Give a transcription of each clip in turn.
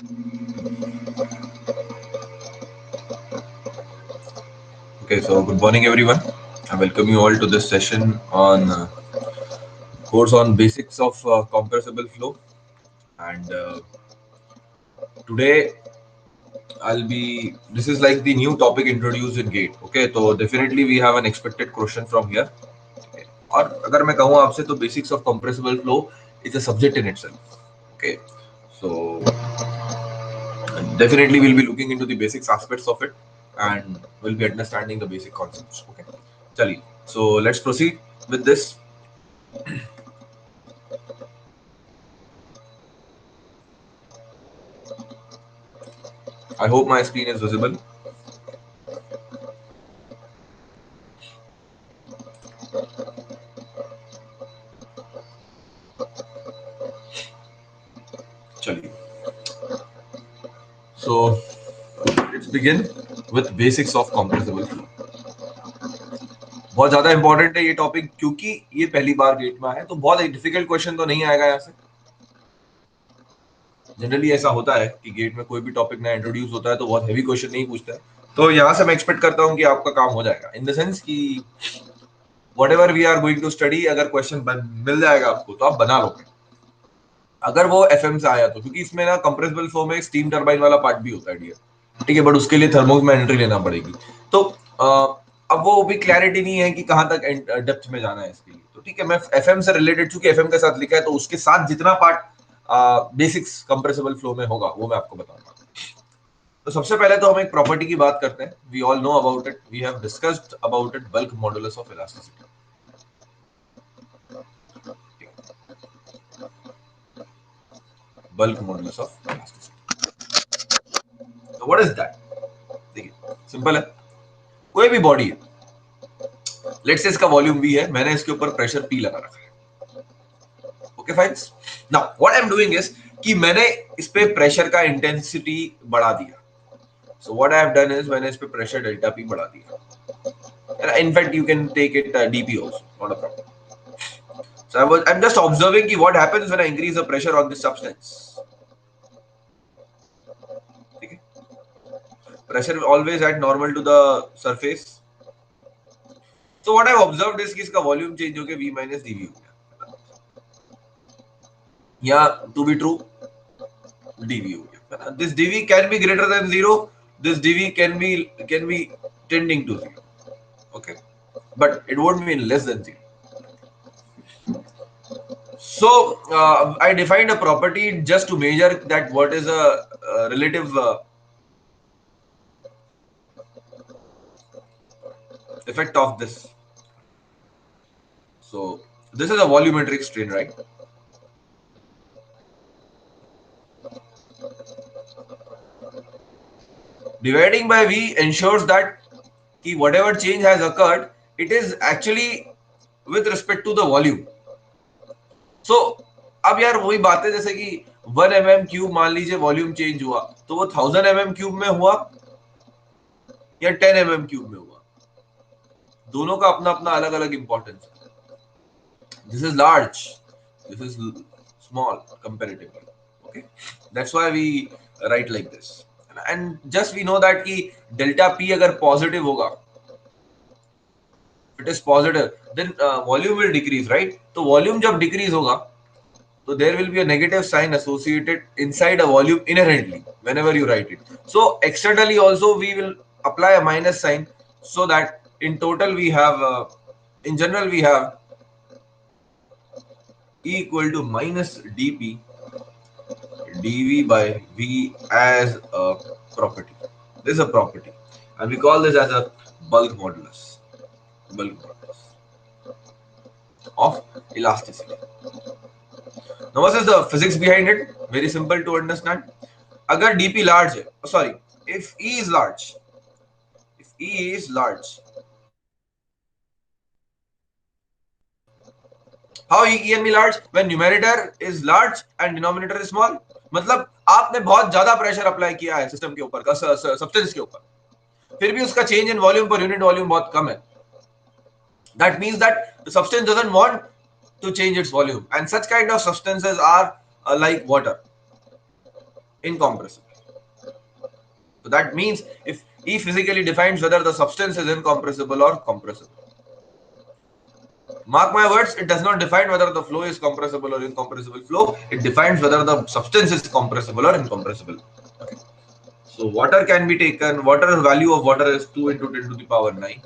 Okay, so good morning, everyone. I welcome you all to this session on course on basics of compressible flow. And today I'll be. This is like the new topic introduced in GATE. Okay, so definitely we have an expected question from here. Okay. और अगर मैं कहूँ आपसे तो basics of compressible flow is a subject in itself. Okay, so definitely we'll be looking into the basics aspects of it, and we'll be understanding the basic concepts. Okay, चलिए. So let's proceed with this. I hope my screen is visible. चलिए. So let's begin with basics of compressible flow. बहुत ज्यादा important है ये topic क्योंकि ये पहली बार gate में आया, तो बहुत डिफिकल्ट क्वेश्चन तो नहीं आएगा यहाँ से. जनरली ऐसा होता है कि गेट में कोई भी टॉपिक नया इंट्रोड्यूस होता है तो बहुत हैवी क्वेश्चन नहीं पूछता है. तो यहाँ से मैं एक्सपेक्ट करता हूँ कि आपका काम हो जाएगा इन द सेंस कि whatever we are going to study, अगर क्वेश्चन मिल जाएगा आपको तो आप बना लोगे. अगर वो एफएम से आया तो, क्योंकि इसमें ना कंप्रेसिबल फ्लो में स्टीम टरबाइन वाला पार्ट भी होता है डियर. ठीक है, बट उसके लिए थर्मोस में एंट्री लेना पड़ेगी. तो अब वो भी क्लैरिटी नहीं है कि कहाँ तक डेप्थ में जाना है इसके लिए. तो ठीक है, मैं एफएम से रिलेटेड, चूंकि एफएम के साथ लिखा है तो उसके साथ जितना पार्ट बेसिक्स कंप्रेसिबल फ्लो में होगा वो मैं आपको बताऊंगा. तो सबसे पहले तो हम एक प्रॉपर्टी की बात करते हैं. We all know about it, we have discussed about it, bulk modulus of elasticity. Bulk modulus of elasticity. तो व्हाट इज दैट? देखिए सिंपल है. कोई भी बॉडी है, लेट्स से इसका वॉल्यूम V है, मैंने इसके ऊपर प्रेशर P लगा रखा है. Okay fine. Now what I am doing is कि मैंने इस पे प्रेशर का इंटेंसिटी बढ़ा दिया. So what I have done is मैंने इस पे प्रेशर डेल्टा P बढ़ा दिया. In fact you can take it dP also, not a problem. So I'm just observing ki what happens when I increase the pressure on this substance. Okay? Pressure always at normal to the surface. So what I've observed is कि इसका volume change होके V minus dV हो गया. या to be true dV हो गया. This dV can be greater than zero. This dV can be tending to zero. Okay, but it won't mean less than zero. So I defined a property just to measure that what is a relative effect of this. So this is a volumetric strain, right? Dividing by V ensures that whatever change has occurred, it is actually with respect to the volume. So अब यार वही बात है, जैसे कि 1 mm cube मान लीजिए volume change हुआ तो वो 1000 mm क्यूब में हुआ या 10 mm क्यूब में हुआ, दोनों का अपना अपना अलग अलग इंपॉर्टेंस है. This is large, this is small comparatively. Okay, that's why we write like this. And just we know that कि delta P अगर positive होगा, if it is positive then volume will decrease, right? तो volume जब decrease होगा so there will be a negative sign associated inside a volume inherently whenever you write it. So externally also we will apply a minus sign, so that in total we have in general we have E equal to minus dP dV by V as a property. This is a property, and we call this as a bulk modulus. Bulk modulus of elasticity. Now, what is the physics behind it? Very simple to understand. अगर dP large है, sorry, if E is large, how E can be large when numerator is large and denominator is small? मतलब आपने बहुत ज्यादा pressure apply किया है system के ऊपर, सब्सटेंस के ऊपर, फिर भी उसका change in volume per unit volume बहुत कम है. That means that the substance doesn't want to change its volume, and such kind of substances are like water. incompressible. So that means if E physically defines whether the substance is incompressible or compressible. Mark my words, it does not define whether the flow is compressible or incompressible flow. It defines whether the substance is compressible or incompressible. Okay. So water can be taken, water value of water is 2 into 10 to the power 9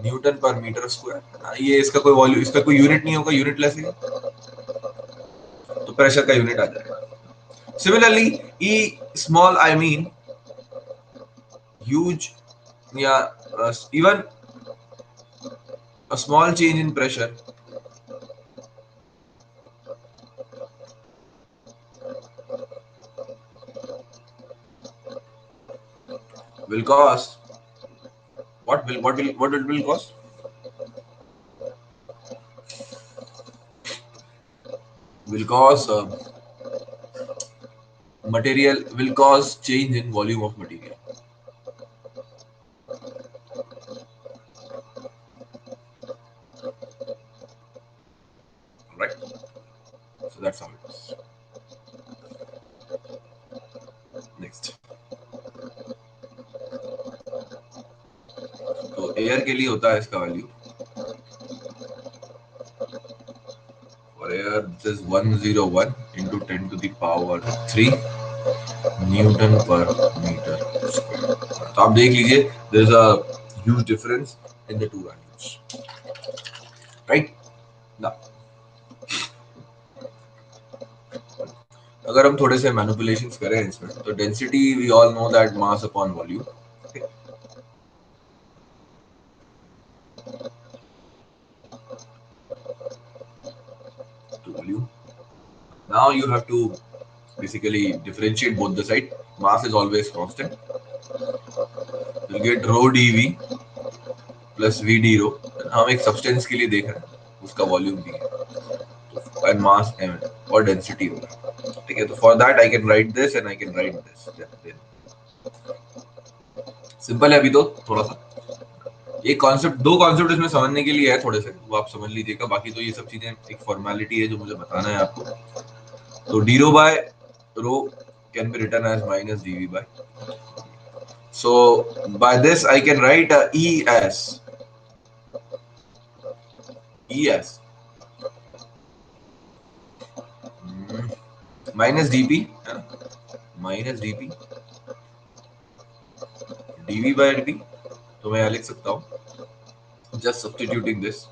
Newton पर meter square. ये इसका कोई volume, इसका कोई unit नहीं होगा, unitless है, तो प्रेशर का यूनिट आ जाएगा. Similarly E small I mean huge या even a small change in pressure will cause what it will cause? Will cause material, will cause change in volume of material. Right? So that's how it is. Next. तो air के लिए होता है इसका value. For air, this is 101 into 10 to the power 3 Newton पर meter square. तो आप देख लीजिए, there is a huge difference in the two values. Right? Now, अगर हम थोड़े से मैनिपुलेशंस करें इसमें, तो density we all know that mass upon volume. To volume. Now you have to basically differentiate both the side. Mass is always constant. You'll get rho dV plus v d rho. हम एक substance के लिए देख रहे हैं, उसका volume भी है, and mass m और डेंसिटी होगा. ठीक है, तो for that I can write this and I can write this. Simple है. अभी तो थोड़ा सा एक कॉन्सेप्ट, दो कॉन्सेप्ट इसमें समझने के लिए है थोड़े से, वो आप समझ लीजिएगा. बाकी तो ये सब चीजें एक फॉर्मेलिटी है जो मुझे बताना है आपको. तो d rho by rho can be written as minus dv by. So by this I can write E as minus dp dv by dt. तो मैं लिख सकता हूँ just substituting this.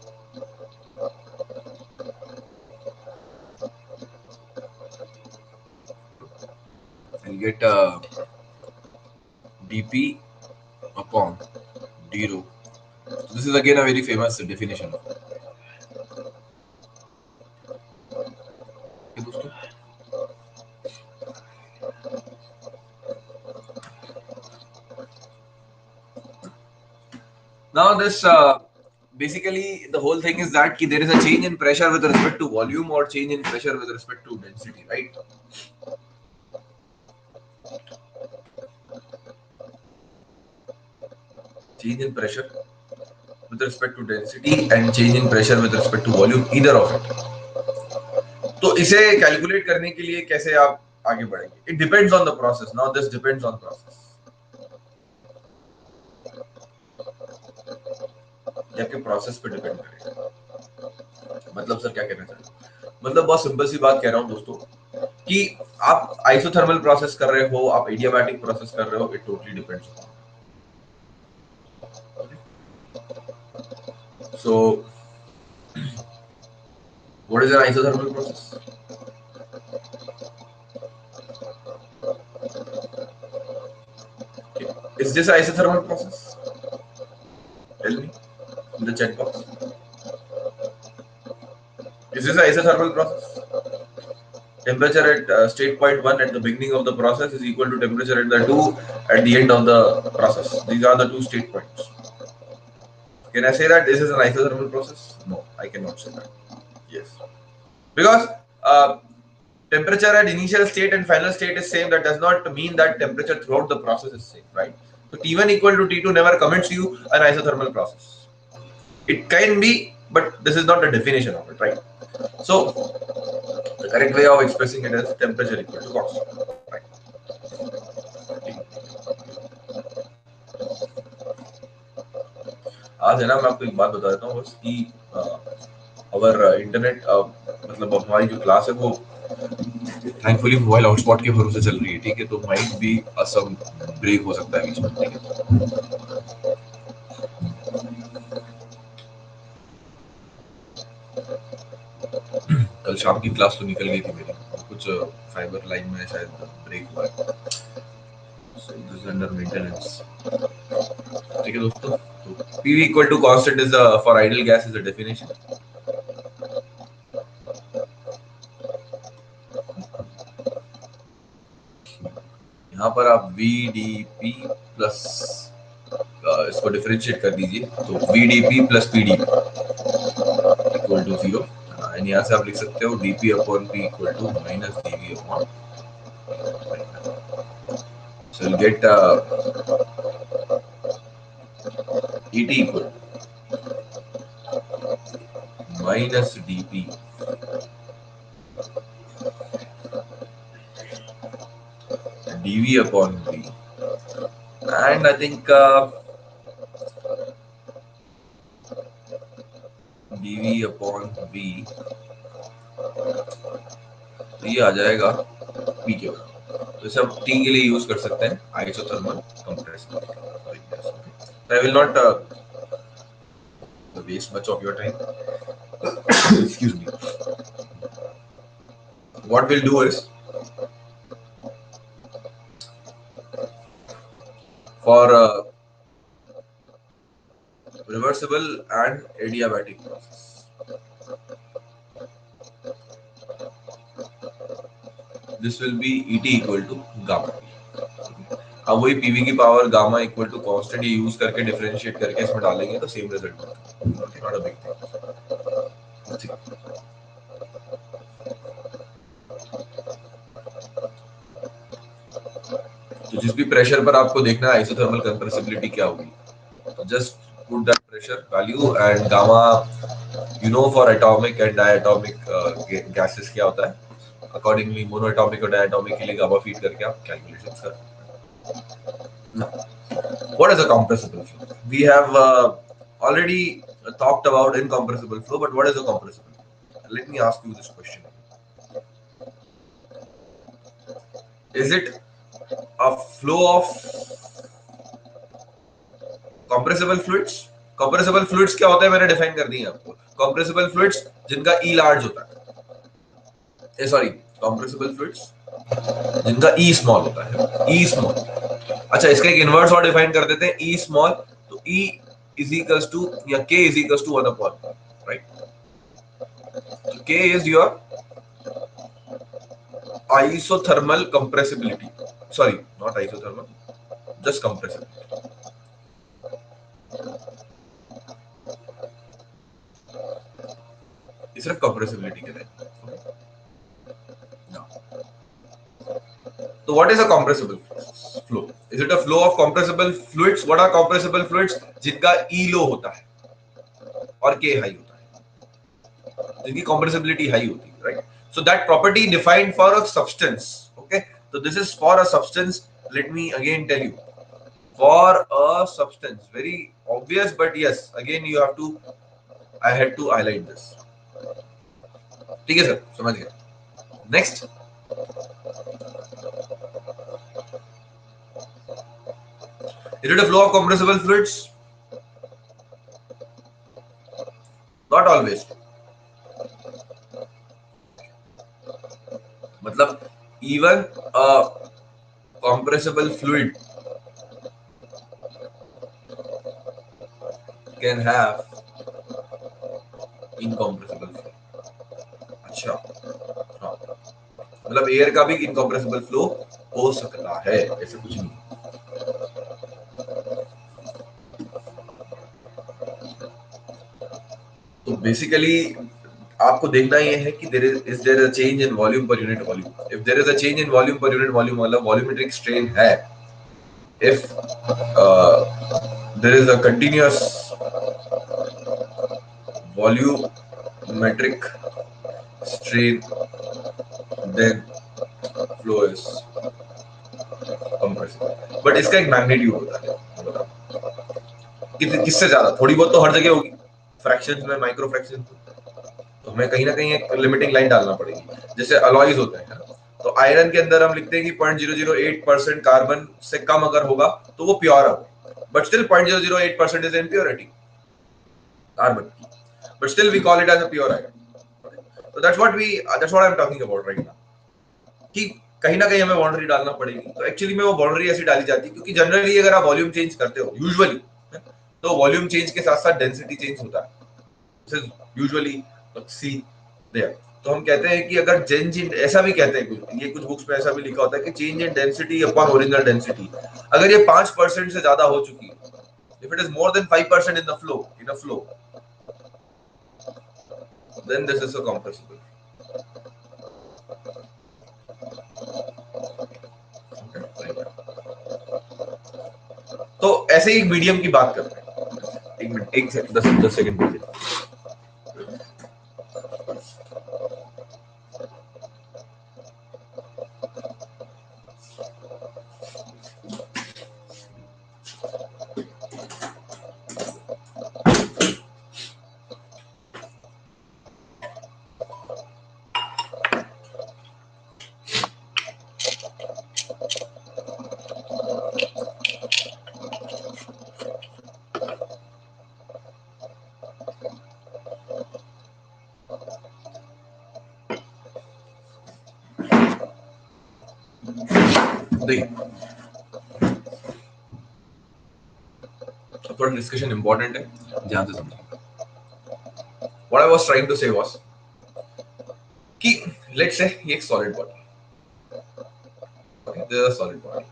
I'll get dp upon d rho. So this is again a very famous definition. Now this basically the whole thing is that there is a change in pressure with respect to volume or change in pressure with respect to density, right? Change in pressure with respect to density and change in pressure with respect to volume, either of it. तो इसे calculate करने के लिए कैसे आप आगे बढ़ेंगे? It depends on the process. Now this depends on process. आपके प्रोसेस पे डिपेंड करेगा. मतलब सर क्या कहना चाहते हैं? मतलब बहुत सिंपल सी बात कह रहा हूँ दोस्तों, कि आप आइसोथर्मल प्रोसेस कर रहे हो, आप एडियाबैटिक प्रोसेस कर रहे हो, it totally depends on. So what is an isothermal process? Is this an isothermal process? Tell me in the chat box. Is this an isothermal process? Temperature at state point 1 at the beginning of the process is equal to temperature at the 2 at the end of the process. These are the two state points. Can I say that this is an isothermal process? No, I cannot say that. Yes, because temperature at initial state and final state is same. That does not mean that temperature throughout the process is same, right? So T1 equal to T2 never commits you an isothermal process. It can be, but this is not the definition of it, right? So the correct way of expressing it is temperature equal to constant. आज है ना, मैं आपको एक बात बता देता हूँ बस कि अवर इंटरनेट मतलब हमारी जो क्लास है वो थैंकफुली मोबाइल हॉटस्पॉट के भरोसे चल रही है, ठीक है, तो माइट भी सम ब्रेक हो सकता है बीच में, ठीक है। कल शाम की क्लास तो निकल गई थी मेरी, कुछ फाइबर लाइन में शायद ब्रेक हुआ है, so this is under maintenance, ठीक है दोस्तों। तो PV equal to constant is the for ideal gas is the definition। यहाँ पर आप VDP प्लस इसको डिफरेंशिएट कर दीजिए, तो VDP plus PD equal to 0, and यहाँ से आप लिख सकते हो DP upon P equal to minus DV upon, so you'll get ET equal minus DP DV upon V, and I think DV upon V तो ये आ जाएगा P के ऊपर, तो इसे आप T के लिए यूज कर सकते हैं, isothermal compression. I will not waste much of your time। Excuse me। What we'll do is, for reversible and adiabatic process, this will be ET equal to gamma P। अब वही PV की power gamma equal to constant ये use करके differentiate करके इसमें डालेंगे तो same result मिलेगा, नॉट अ बिग थिंग। तो जिस भी प्रेशर पर आपको देखना है आइसोथर्मल कंप्रेसिबिलिटी क्या होगी, तो just put that pressure value and gamma, you know for atomic and diatomic gases क्या होता है, अकॉर्डिंगली मोनोएटॉमिक और डायटॉमिक के लिए गामा फीड करके आप कैलकुलेशंस कर। What is a compressible flow? We have already talked about incompressible flow, but what is a compressible flow? Let me ask you this question. Is it a flow of compressible fluids? Compressible fluids क्या होता है मैंने define कर दिया आपको। Compressible fluids जिनका E large होता है, सॉरी, compressible fluids जिनका E small होता है, E small। अच्छा, इसका एक इनवर्स और डिफाइन कर देते हैं, E small, तो E is equals to या K is equals to 1 upon, right? So K is your isothermal compressibility, sorry, not isothermal, just compressibility। ये सिर्फ compressibility के लिए। So what is a compressible flow? Is it a flow of compressible fluids? What are compressible fluids? जिनका E low होता है और K high होता है, जिनकी compressibility high होती है, right? So that property defined for a substance, okay? So this is for a substance. Let me again tell you, for a substance, very obvious, but yes, again you have to, I had to highlight this, ठीक है sir, समझ गया। Next, is it a flow of compressible fluids? Not always। मतलब even a compressible fluid can have incompressible flow। अच्छा, हाँ, मतलब air का भी इनकम्प्रेसिबल फ्लो हो सकता है, ऐसे कुछ नहीं। तो बेसिकली आपको देखना ये है कि is there a change in volume per unit volume? If there is a change in volume per unit volume, मतलब volumetric strain है, if there is a continuous volumetric strain then flow is compressible. But इसका एक magnitude होता है, किससे ज्यादा, थोड़ी बहुत तो हर जगह होगी, फ्रैक्शंस में, माइक्रो फ्रैक्शंस, तो हमें कहीं ना कहीं एक लिमिटिंग लाइन डालना पड़ेगी. जैसे अलॉयज होते हैं, तो आयरन के अंदर हम लिखते हैं कि 0.008% कार्बन से कम अगर होगा तो वो प्योर है, but still 0.008% is impurity carbon, but still we call it as a pure iron. So that's what I'm talking about right now, कि कहीं ना कहीं हमें बाउंड्री डालना पड़ेगी. तो एक्चुअली में वो बाउंड्री ऐसी डाली जाती है क्योंकि जनरली अगर आप वॉल्यूम चेंज करते हो यूजुअली, तो वॉल्यूम चेंज के साथ साथ डेंसिटी चेंज होता है यूजुअली. सी देयर, तो हम कहते हैं कि अगर चेंज इन, ऐसा भी कहते हैं ये कुछ बुक्स में ऐसा भी लिखा होता है कि change in density upon original density, अगर ये 5% से ज्यादा हो चुकी है, if it is more than 5% in a flow, then this is a compressible. तो ऐसे ही मीडियम की बात करते हैं. एक मिनट, 10 सेकंड दीजिए. थोड़ा डिस्कशन इंपॉर्टेंट है, ध्यान से समझिए. What I was trying to say was कि let's say ये एक solid body, okay, this is a solid body.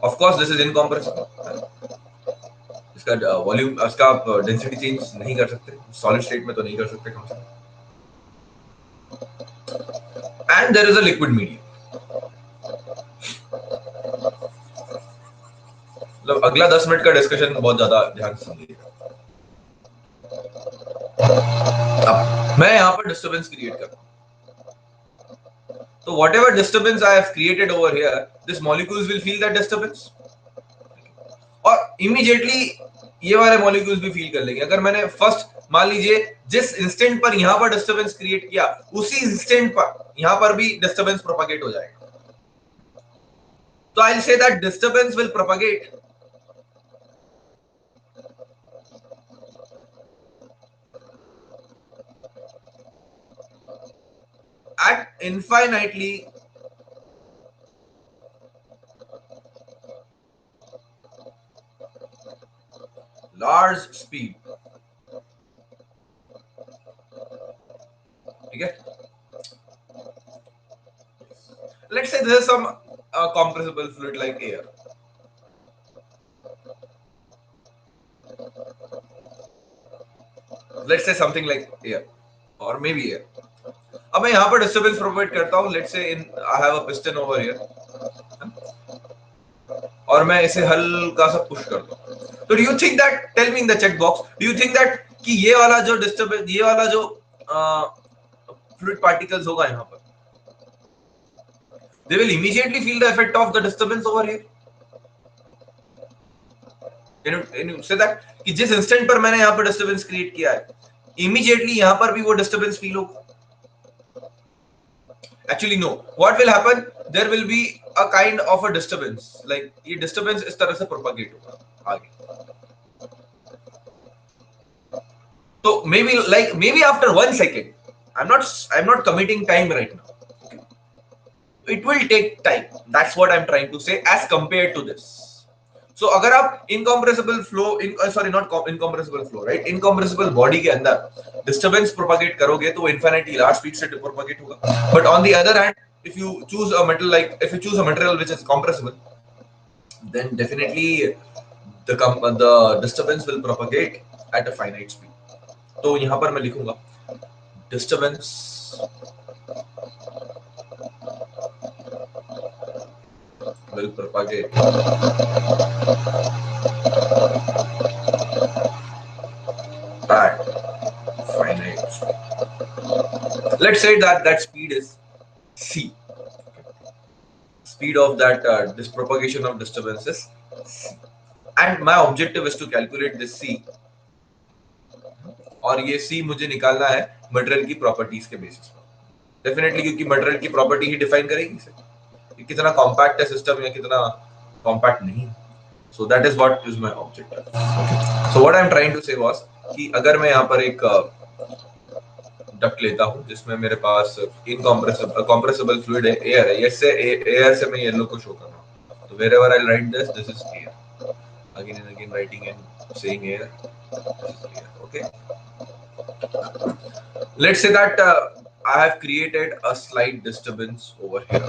Of course this is incompressible. इसका वॉल्यूम, इसका डेंसिटी चेंज नहीं कर सकते, सॉलिड स्टेट में तो नहीं कर सकते कम से कम. And there is a liquid medium. मतलब अगला 10 मिनट का डिस्कशन बहुत ज्यादा ध्यान से समझिएगा. अब मैं यहाँ पर डिस्टर्बेंस क्रिएट कर रहा हूं, तो what ever disturbance I have created over here, this molecules will feel that disturbance, और इमीडिएटली ये वाले मॉलिक्यूल्स भी फील कर लेंगे. अगर मैंने फर्स्ट, मान लीजिए जिस इंस्टेंट पर यहां पर डिस्टर्बेंस क्रिएट किया, उसी इंस्टेंट पर यहां पर भी डिस्टर्बेंस प्रोपागेट हो जाएगा. तो I will say that disturbance will propagate at infinitely large speed. ठीक है, let's say this is some compressible fluid like air. Let's say something like air or maybe air. अब मैं यहाँ पर डिस्टर्बेंस प्रोवाइड करता हूँ. Let's say I have a piston over here, और मैं इसे हल्का सा पुश करता हूँ. तो do you think that, tell me in the chat box, do you think that कि ये वाला जो डिस्टर्बेंस, ये वाला जो फ्लूइड पार्टिकल्स होगा यहाँ पर, they will immediately feel the effect of the disturbance over here? Can you say that कि जिस इंस्टेंट पर मैंने यहाँ पर डिस्टर्बेंस क्रिएट किया है, इमीडिएटली यहाँ पर भी वो डिस्टर्बेंस फील होगा? Actually no. What will happen? There will be a kind of a disturbance. Like ये disturbance इस तरह से propagate होगा आगे. तो maybe after 1 second. I'm not committing time right now. Okay. It will take time. That's what I'm trying to say as compared to this. So अगर आप incompressible flow, not incompressible flow, right? Incompressible body के अंदर disturbance propagate करोगे तो वो infinitely large speed से propagate होगा. But on the other hand, if you choose a material which is compressible, then definitely the disturbance will propagate at a finite speed. तो यहाँ पर मैं लिखूंगा disturbance will propagate at finite speed. Let's say that speed is c. Speed of that this propagation of disturbance is c. And my objective is to calculate this c. और ये c मुझे निकालना है मटेरियल की properties के basis पर। Definitely क्योंकि material की प्रॉपर्टी ही डिफाइन करेगी इसे कि कितना कॉम्पैक्ट है सिस्टम या कितना कॉम्पैक्ट नहीं। So that is what is my objective. So what I am trying to say was कि अगर मैं यहाँ पर एक डक्ट लेता हूँ जिसमें मेरे पास कॉम्प्रेसिबल फ्लूइड है, एयर है, इससे एयर से मैं येलो को शो कर रहा हूँ। तो wherever I write this is air. Again and again writing and saying air. Okay. Let's say that I have created a slight disturbance over here.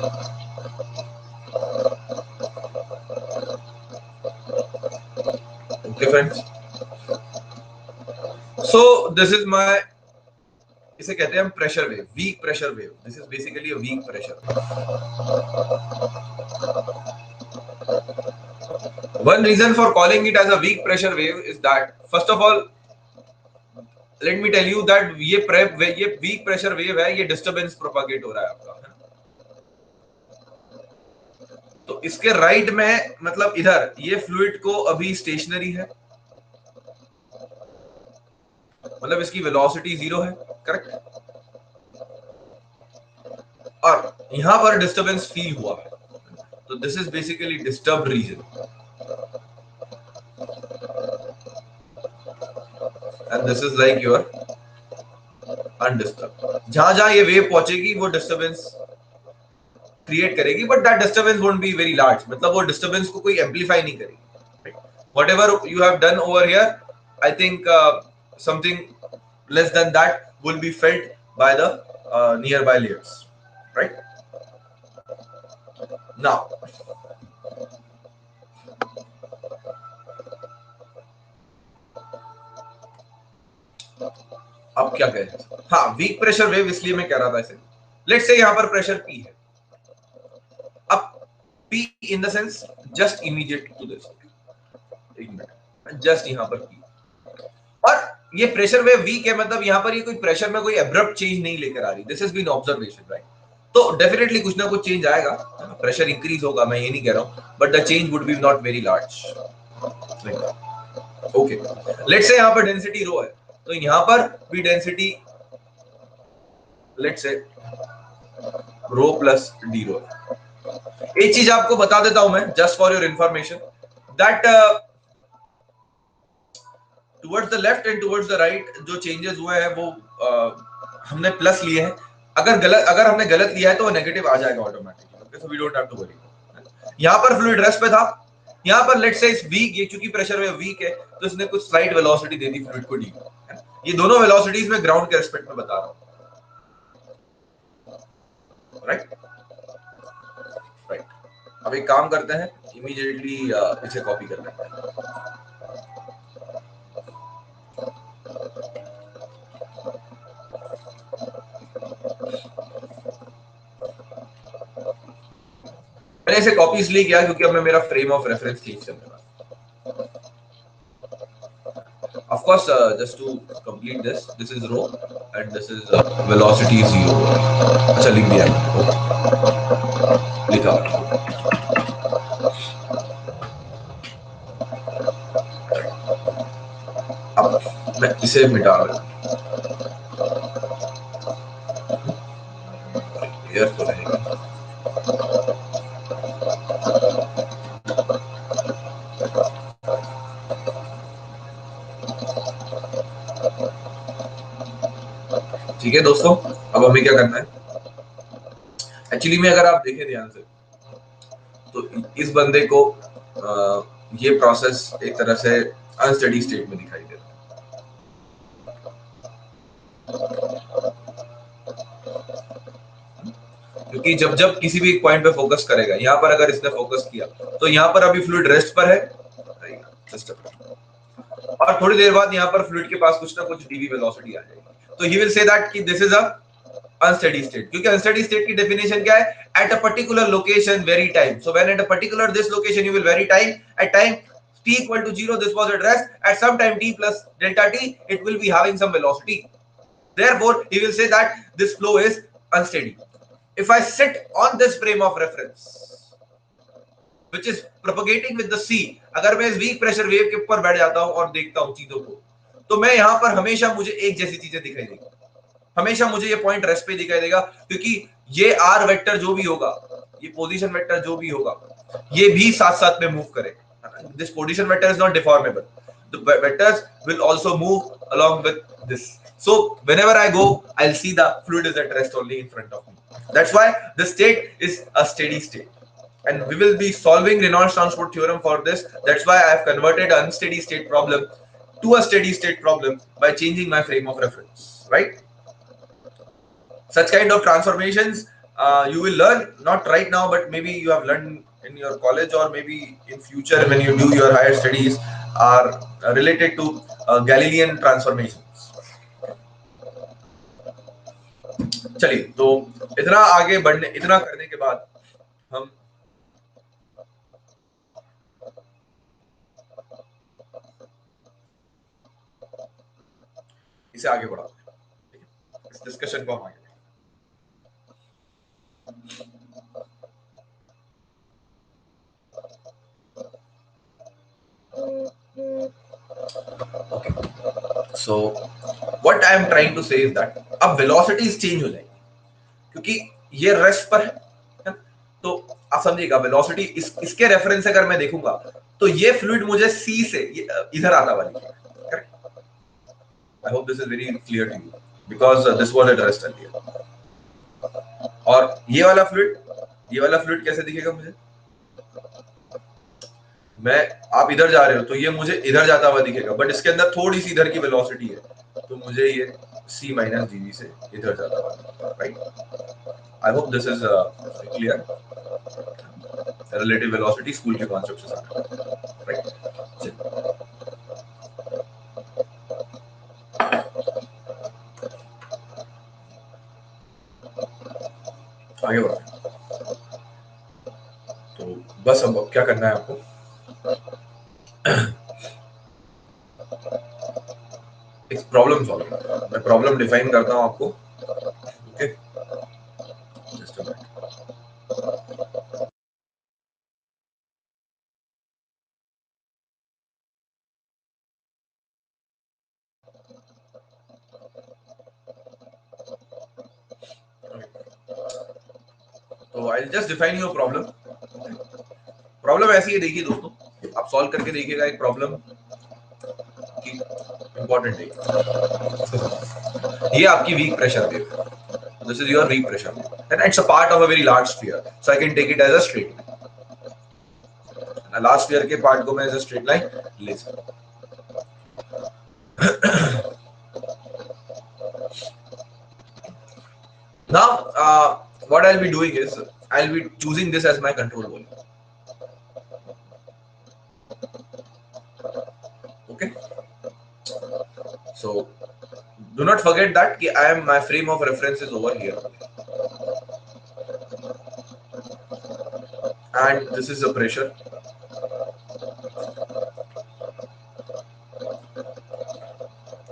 Okay, friends. So this is my, इसे कहते हैं हम pressure wave, weak pressure wave. This is basically a weak pressure. One reason for calling it as a weak pressure wave is that first of all, let me tell you that ये weak pressure wave है, ये disturbance propagate हो रहा है आपका, है ना? तो इसके राइट में मतलब इधर ये फ्लूइड को अभी स्टेशनरी है, मतलब इसकी वेलोसिटी 0 है, करेक्ट? और यहां पर डिस्टर्बेंस फील हुआ है, तो this is basically disturbed region and this is like your undisturbed. जहां जहां ये वेव पहुंचेगी वो डिस्टर्बेंस क्रिएट करेगी, but that disturbance won't be very large, मतलब वो डिस्टर्बेंस को कोई एम्पलीफाई नहीं करेगी। Whatever you have done over here, I think something less than that will be felt by the nearby layers, right? Now अब क्या कहें? हाँ, वीक प्रेशर वेव इसलिए मैं कह रहा था इसे। लेट्स से यहां पर प्रेशर P है। अब P in the sense just immediate to this, एक मिनट, जस्ट यहां पर P, और ये प्रेशर वेव वीक है, मतलब यहां पर ये कोई प्रेशर में कोई एब्रप्ट चेंज नहीं लेकर आ रही। This is been observation, right? तो डेफिनेटली कुछ ना कुछ चेंज आएगा, प्रेशर इंक्रीज होगा, मैं ये नहीं कह रहा हूं, but the change would be not very large. Okay, let's say यहां पर डेंसिटी रो है, तो यहां पर भी density let's say row plus D रो। एक चीज आपको बता देता हूं मैं, just for your information, that towards the left and towards the right जो चेंजेस हुए हैं वो हमने प्लस लिए हैं। अगर हमने गलत लिया है तो वो नेगेटिव आ जाएगा automatically. Okay, so we don't have to worry. यहां पर फ्लूइड रेस्ट पे था, यहां पर लेट्स से इस वीक, ये चूंकि प्रेशर वेव वीक है तो इसने कुछ स्लाइट वेलोसिटी दे दी फ्लूइड को डी। ये दोनों वेलोसिटीज में ग्राउंड के रिस्पेक्ट में बता रहा हूं, राइट? राइट। अब एक काम करते हैं, इमीडिएटली इसे कॉपी कर लेते हैं। मैंने इसे कॉपी इसलिए किया क्योंकि अब मैं मेरा फ्रेम ऑफ रेफरेंस चेंज करने वाला। Of course, just to complete this is rho and this is velocity 0। अच्छा लिख दिया, लिखा। अब मैं इसे मिटा रहा हूं, एयर तो रहेगा। ठीक है दोस्तों, अब हमें क्या करना है? एक्चुअली में अगर आप देखें ध्यान से तो इस बंदे को ये प्रोसेस एक तरह से अनस्टेडी स्टेट में दिखाई देता है, क्योंकि जब जब किसी भी एक पॉइंट पे फोकस करेगा, यहाँ पर अगर इसने फोकस किया तो यहाँ पर अभी फ्लूइड रेस्ट पर है और थोड़ी देर बाद यहाँ पर फ्लूइड के पास कुछ ना कुछ डीवी वेलोसिटी आ जाएगी, तो ही विल से दैट कि this is a unsteady state. क्योंकि अनस्टेडी स्टेट की डेफिनेशन क्या है? At a particular location vary time. So when at a particular this location you will vary time, at time t equal to 0 this was at rest, at some time t plus delta t it will be having some velocity, Therefore he will say that this flow is unsteady. If I sit on this frame of reference which is propagating with the sea, अगर मैं इस weak pressure wave के ऊपर बैठ जाता हूं और देखता हूं चीजों को, तो मैं यहां पर हमेशा मुझे एक जैसी चीजें दिखाई देगी, हमेशा मुझे ये पॉइंट रेस्ट पे दिखाई देगा, क्योंकि ये आर वेक्टर जो भी होगा, ये पोजीशन वेक्टर जो भी होगा, ये भी साथ साथ में मूव करेगा. This position vector is not deformable, the vectors will also move along with this. So whenever I go, I'll see the fluid is at rest only in front of me. That's why the state is a steady state, and we will be solving Reynolds transport theorem for this. That's why I have converted an unsteady state problem to a steady state problem by changing my frame of reference, right? Such kind of transformations you will learn, not right now, but maybe you have learned in your college, or maybe in future when you do your higher studies, are related to Galilean transformations. चलिए, तो इतना आगे बढ़ने, इतना करने के बाद हम इसे आगे बढ़ाते हैं, इस डिस्कशन को हम आगे. Okay. So what I am trying to say is that अब velocities change हो जाएगी, क्योंकि ये रेस्ट पर है, तो आप समझिएगा वेलोसिटी इसके रेफरेंस से अगर मैं देखूंगा तो ये फ्लूइड मुझे सी से इधर आता हुआ दिखेगा. Correct? I hope this is very clear to you, because this was at rest earlier. और ये वाला फ्लूइड कैसे दिखेगा मुझे? मैं आप इधर जा रहे हो तो ये मुझे इधर जाता हुआ दिखेगा, बट इसके अंदर थोड़ी सी इधर की वेलोसिटी है, तो मुझे ये c माइनस dv से इधर जाता हुआ, right? I hope this is clear. Relative velocity school के कॉन्सेप्ट से समझ, राइट? आगे बढ़ो. तो बस अब क्या करना है आपको, एक प्रॉब्लम सॉल्व करना है. मैं प्रॉब्लम डिफाइन करता हूं आपको. Okay, just a minute. तो I just define your problem. Problem ऐसी है, देखिए दोस्तों, आप सॉल्व करके देखिएगा. एक प्रॉब्लम की इंपॉर्टेंट है, ये आपकी weak pressure wave. This is your weak pressure wave, and it's a part of a very large sphere, so I can take it as a straight line. A large sphere के part को मैं as a straight line ले सकता हूँ. Now, what I'll be doing is I'll be choosing this as my control volume. Okay. So do not forget that my frame of reference is over here, and this is the pressure.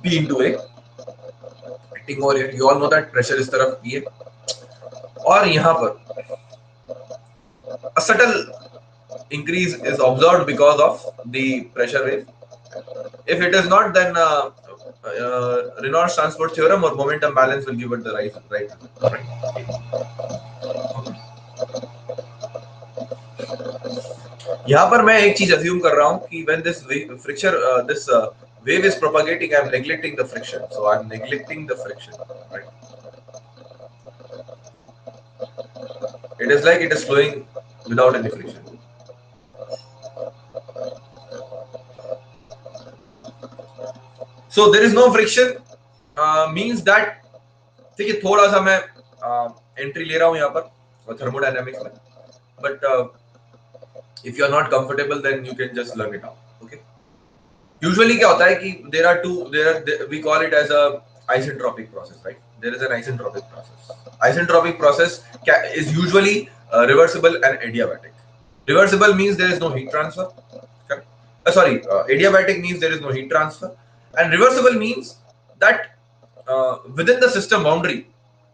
P into A. Acting over here. You all know that pressure इस तरफ P है, और यहाँ पर a subtle increase is observed because of the pressure wave. If it is not, then Reynolds transport theorem or momentum balance will give it the right. यहाँ पर मैं एक चीज assume कर रहा हूँ कि when this wave is propagating, I am neglecting the friction. So I am neglecting the friction. Right? It is like it is flowing without any friction. So there is no friction, means that ठीक है, थोड़ा सा मैं entry ले रहा हूँ यहाँ पर थर्मोडायनामिक्स में, but if you are not comfortable, then you can just lug it out. Okay. Usually क्या होता है कि we call it as a isentropic process, right? There is an isentropic process. Isentropic process is usually reversible and adiabatic. Reversible means there is no heat transfer. Adiabatic means there is no heat transfer, and reversible means that within the system boundary,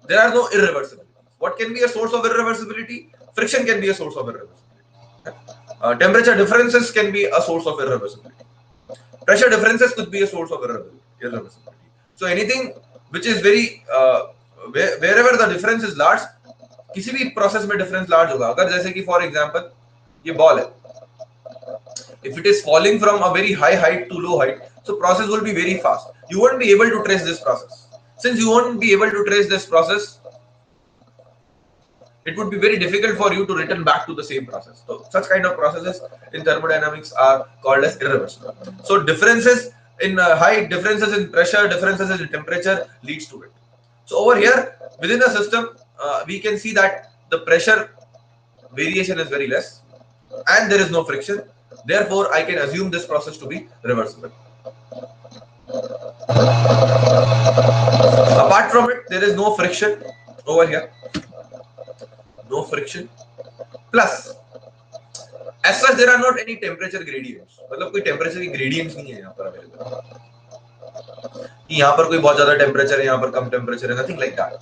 there are no irreversibilities. What can be a source of irreversibility? Friction can be a source of irreversibility. Temperature differences can be a source of irreversibility. Pressure differences could be a source of irreversibility. So anything which is very wherever the difference is large, किसी भी process में difference large होगा. अगर जैसे कि for example ये ball है, if it is falling from a very high height to low height, so process will be very fast. You won't be able to trace this process. Since you won't be able to trace this process, it would be very difficult for you to return back to the same process. So such kind of processes in thermodynamics are called as irreversible. So differences in height, differences in pressure, differences in temperature leads to it. So over here within the system, we can see that the pressure variation is very less and there is no friction. Therefore, I can assume this process to be reversible. Apart from it, there is no friction over here. No friction. Plus, as such, there are not any temperature gradients. मतलब कोई temperature की gradients नहीं है यहाँ पर available. कि यहाँ पर कोई बहुत ज़्यादा temperature है, यहाँ पर कम temperature है, nothing like that.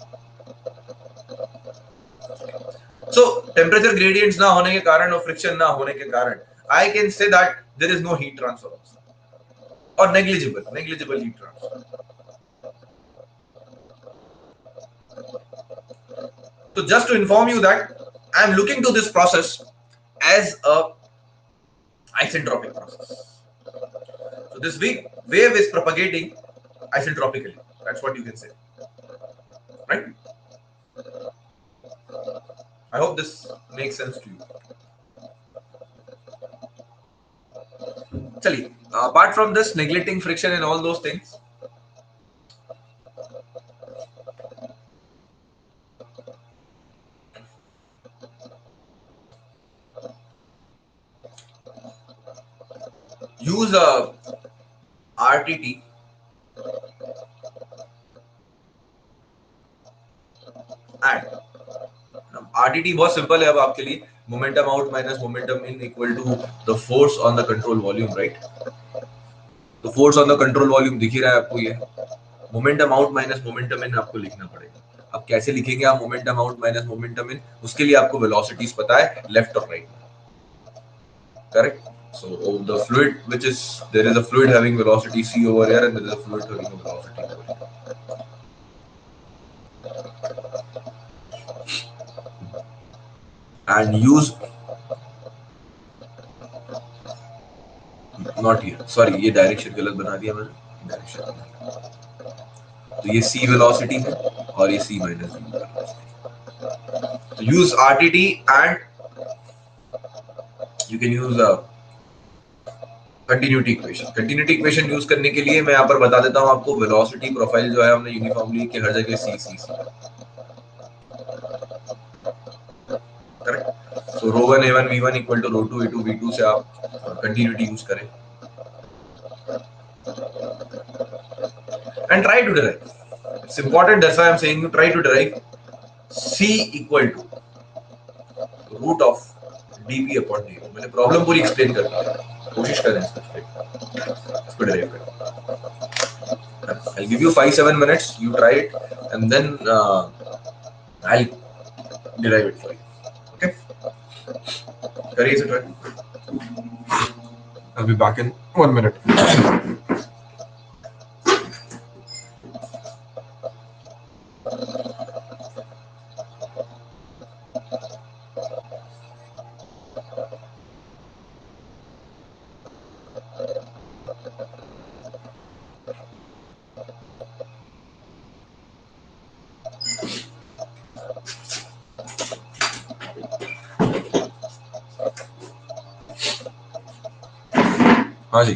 So temperature gradients ना होने के कारण और friction ना होने के कारण, I can say that there is no heat transfer or negligible heat transfer. So just to inform you that I am looking to this process as a isentropic process. So this wave is propagating isentropically. That's what you can say, right? I hope this makes sense to you. Chali, apart from this, neglecting friction and all those things, use a RTT and RTT बहुत simple है अब आपके लिए. Momentum out minus momentum in equal to the force on the control volume, right? तो force on the control volume दिख ही रहा है आपको. ये मोमेंटम आउट माइनस मोमेंटम इन आपको लिखना पड़ेगा. अब कैसे लिखेंगे आप मोमेंटम आउट माइनस मोमेंटम इन? उसके लिए आपको वेलोसिटीज पता है लेफ्ट और right. Correct. So the fluid which is, there is a fluid having velocity c over here and there is a fluid having a velocity over here. And use not here, sorry ये direction गलत बना दिया मैंने. Direction तो ये c velocity है और ये c माइनस v वेलोसिटी. तो use RTT and you can use a continuity equation use करने के लिए मैं यहाँ पर बता देता हूँ आपको. वेलोसिटी प्रोफाइल जो है हमने यूनिफॉर्मली कि हर जगह C C C. Correct. So rho one a1 v1 equal to rho two a2 v2 से आप कंटिन्यूटी यूज करें and try to derive. It's important, that's why I'm saying you try to derive c equal to root of dp upon dt. मैंने problem पूरी explain कर दी है, कोशिश करें इसको derive करें. I'll give you 5-7 minutes, you try it and then I'll derive it for you. Okay, करिए इसे try. I'll be back in 1 minute. हाँ जी.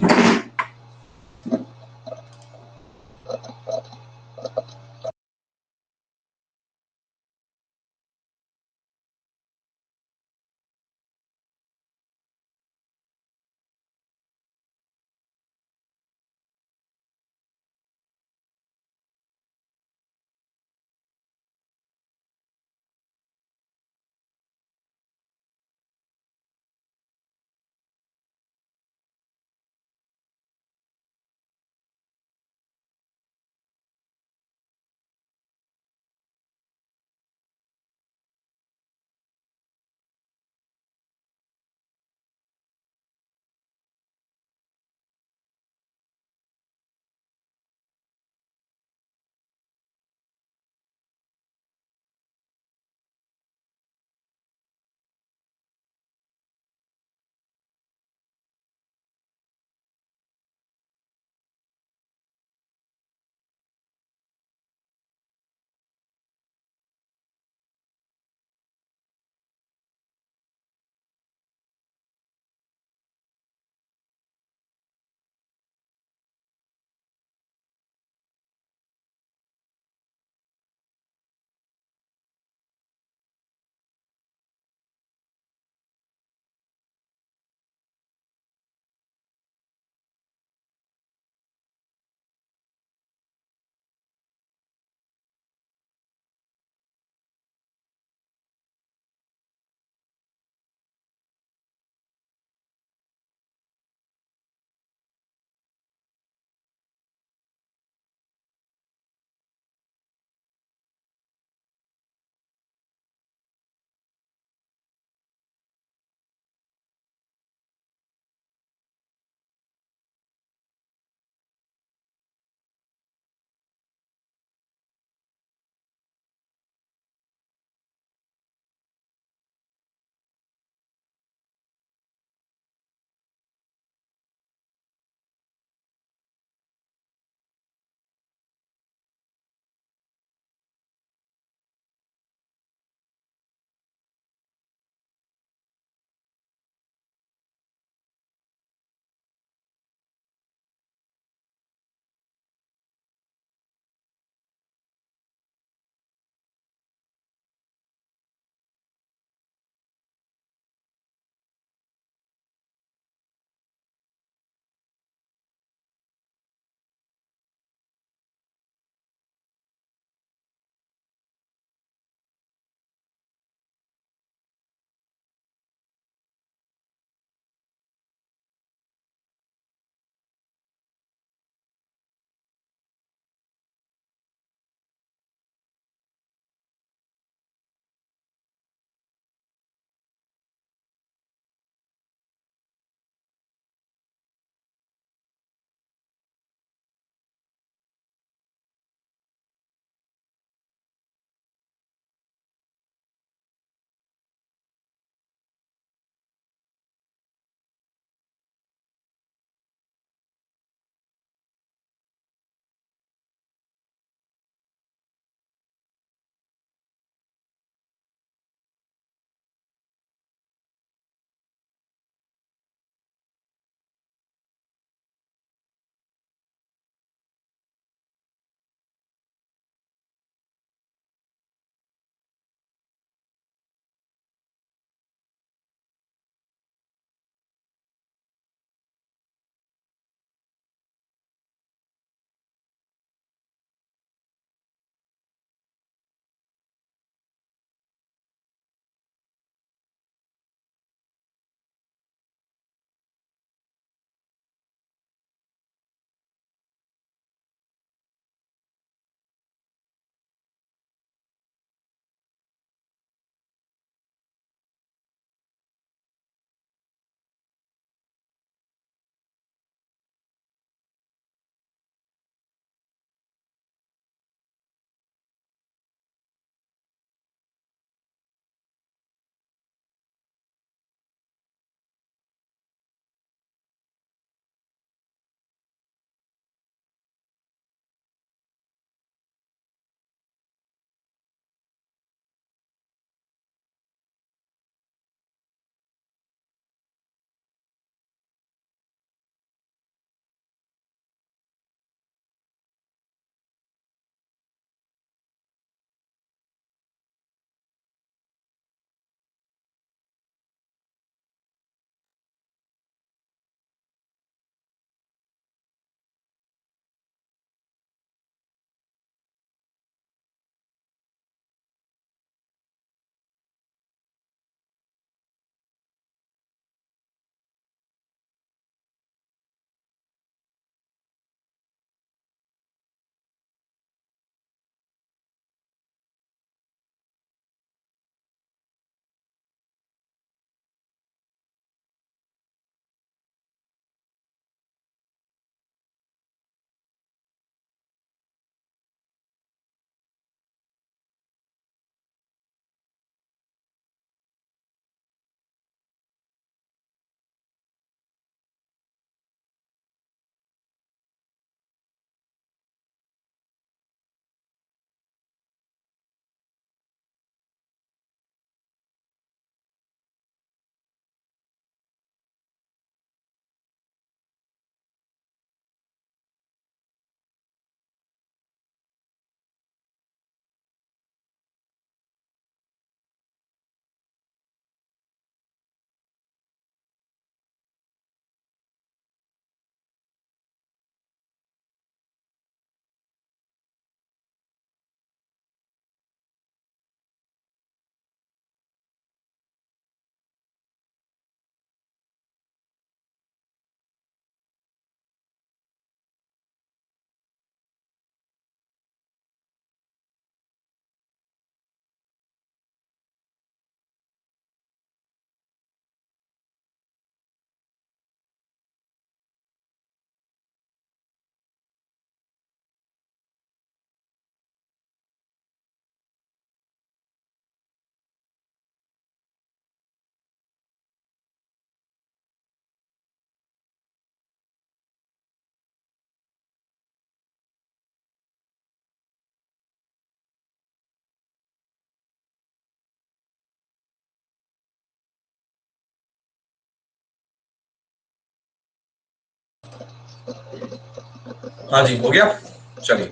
हाँ जी, हो गया, चलिए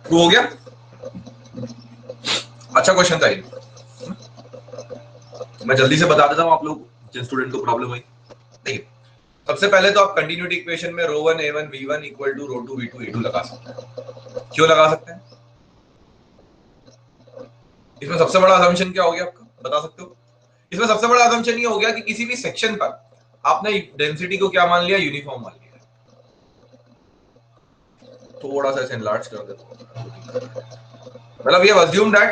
प्रूव हो गया। अच्छा क्वेश्चन था ये, मैं जल्दी से बता देता हूँ आप लोग जिन स्टूडेंट को प्रॉब्लम हुई। देखिए, सबसे पहले तो आप कंटिन्यूटी इक्वेशन में rho one A one V one equal to rho two V two A two लगा सकते हैं। क्यों लगा सकते हैं? इसमें सबसे बड़ा असम्पशन क्या हो गया आपका, बता सकते हो? इसमें सबसे बड़ा असम्पशन ये हो गया कि किसी भी सेक्शन पर आपने डेंसिटी को क्या मान लिया, यूनिफॉर्म मान लिया। थोड़ा सा इसे एनलार्ज कर देता हूं, मतलब ये assume that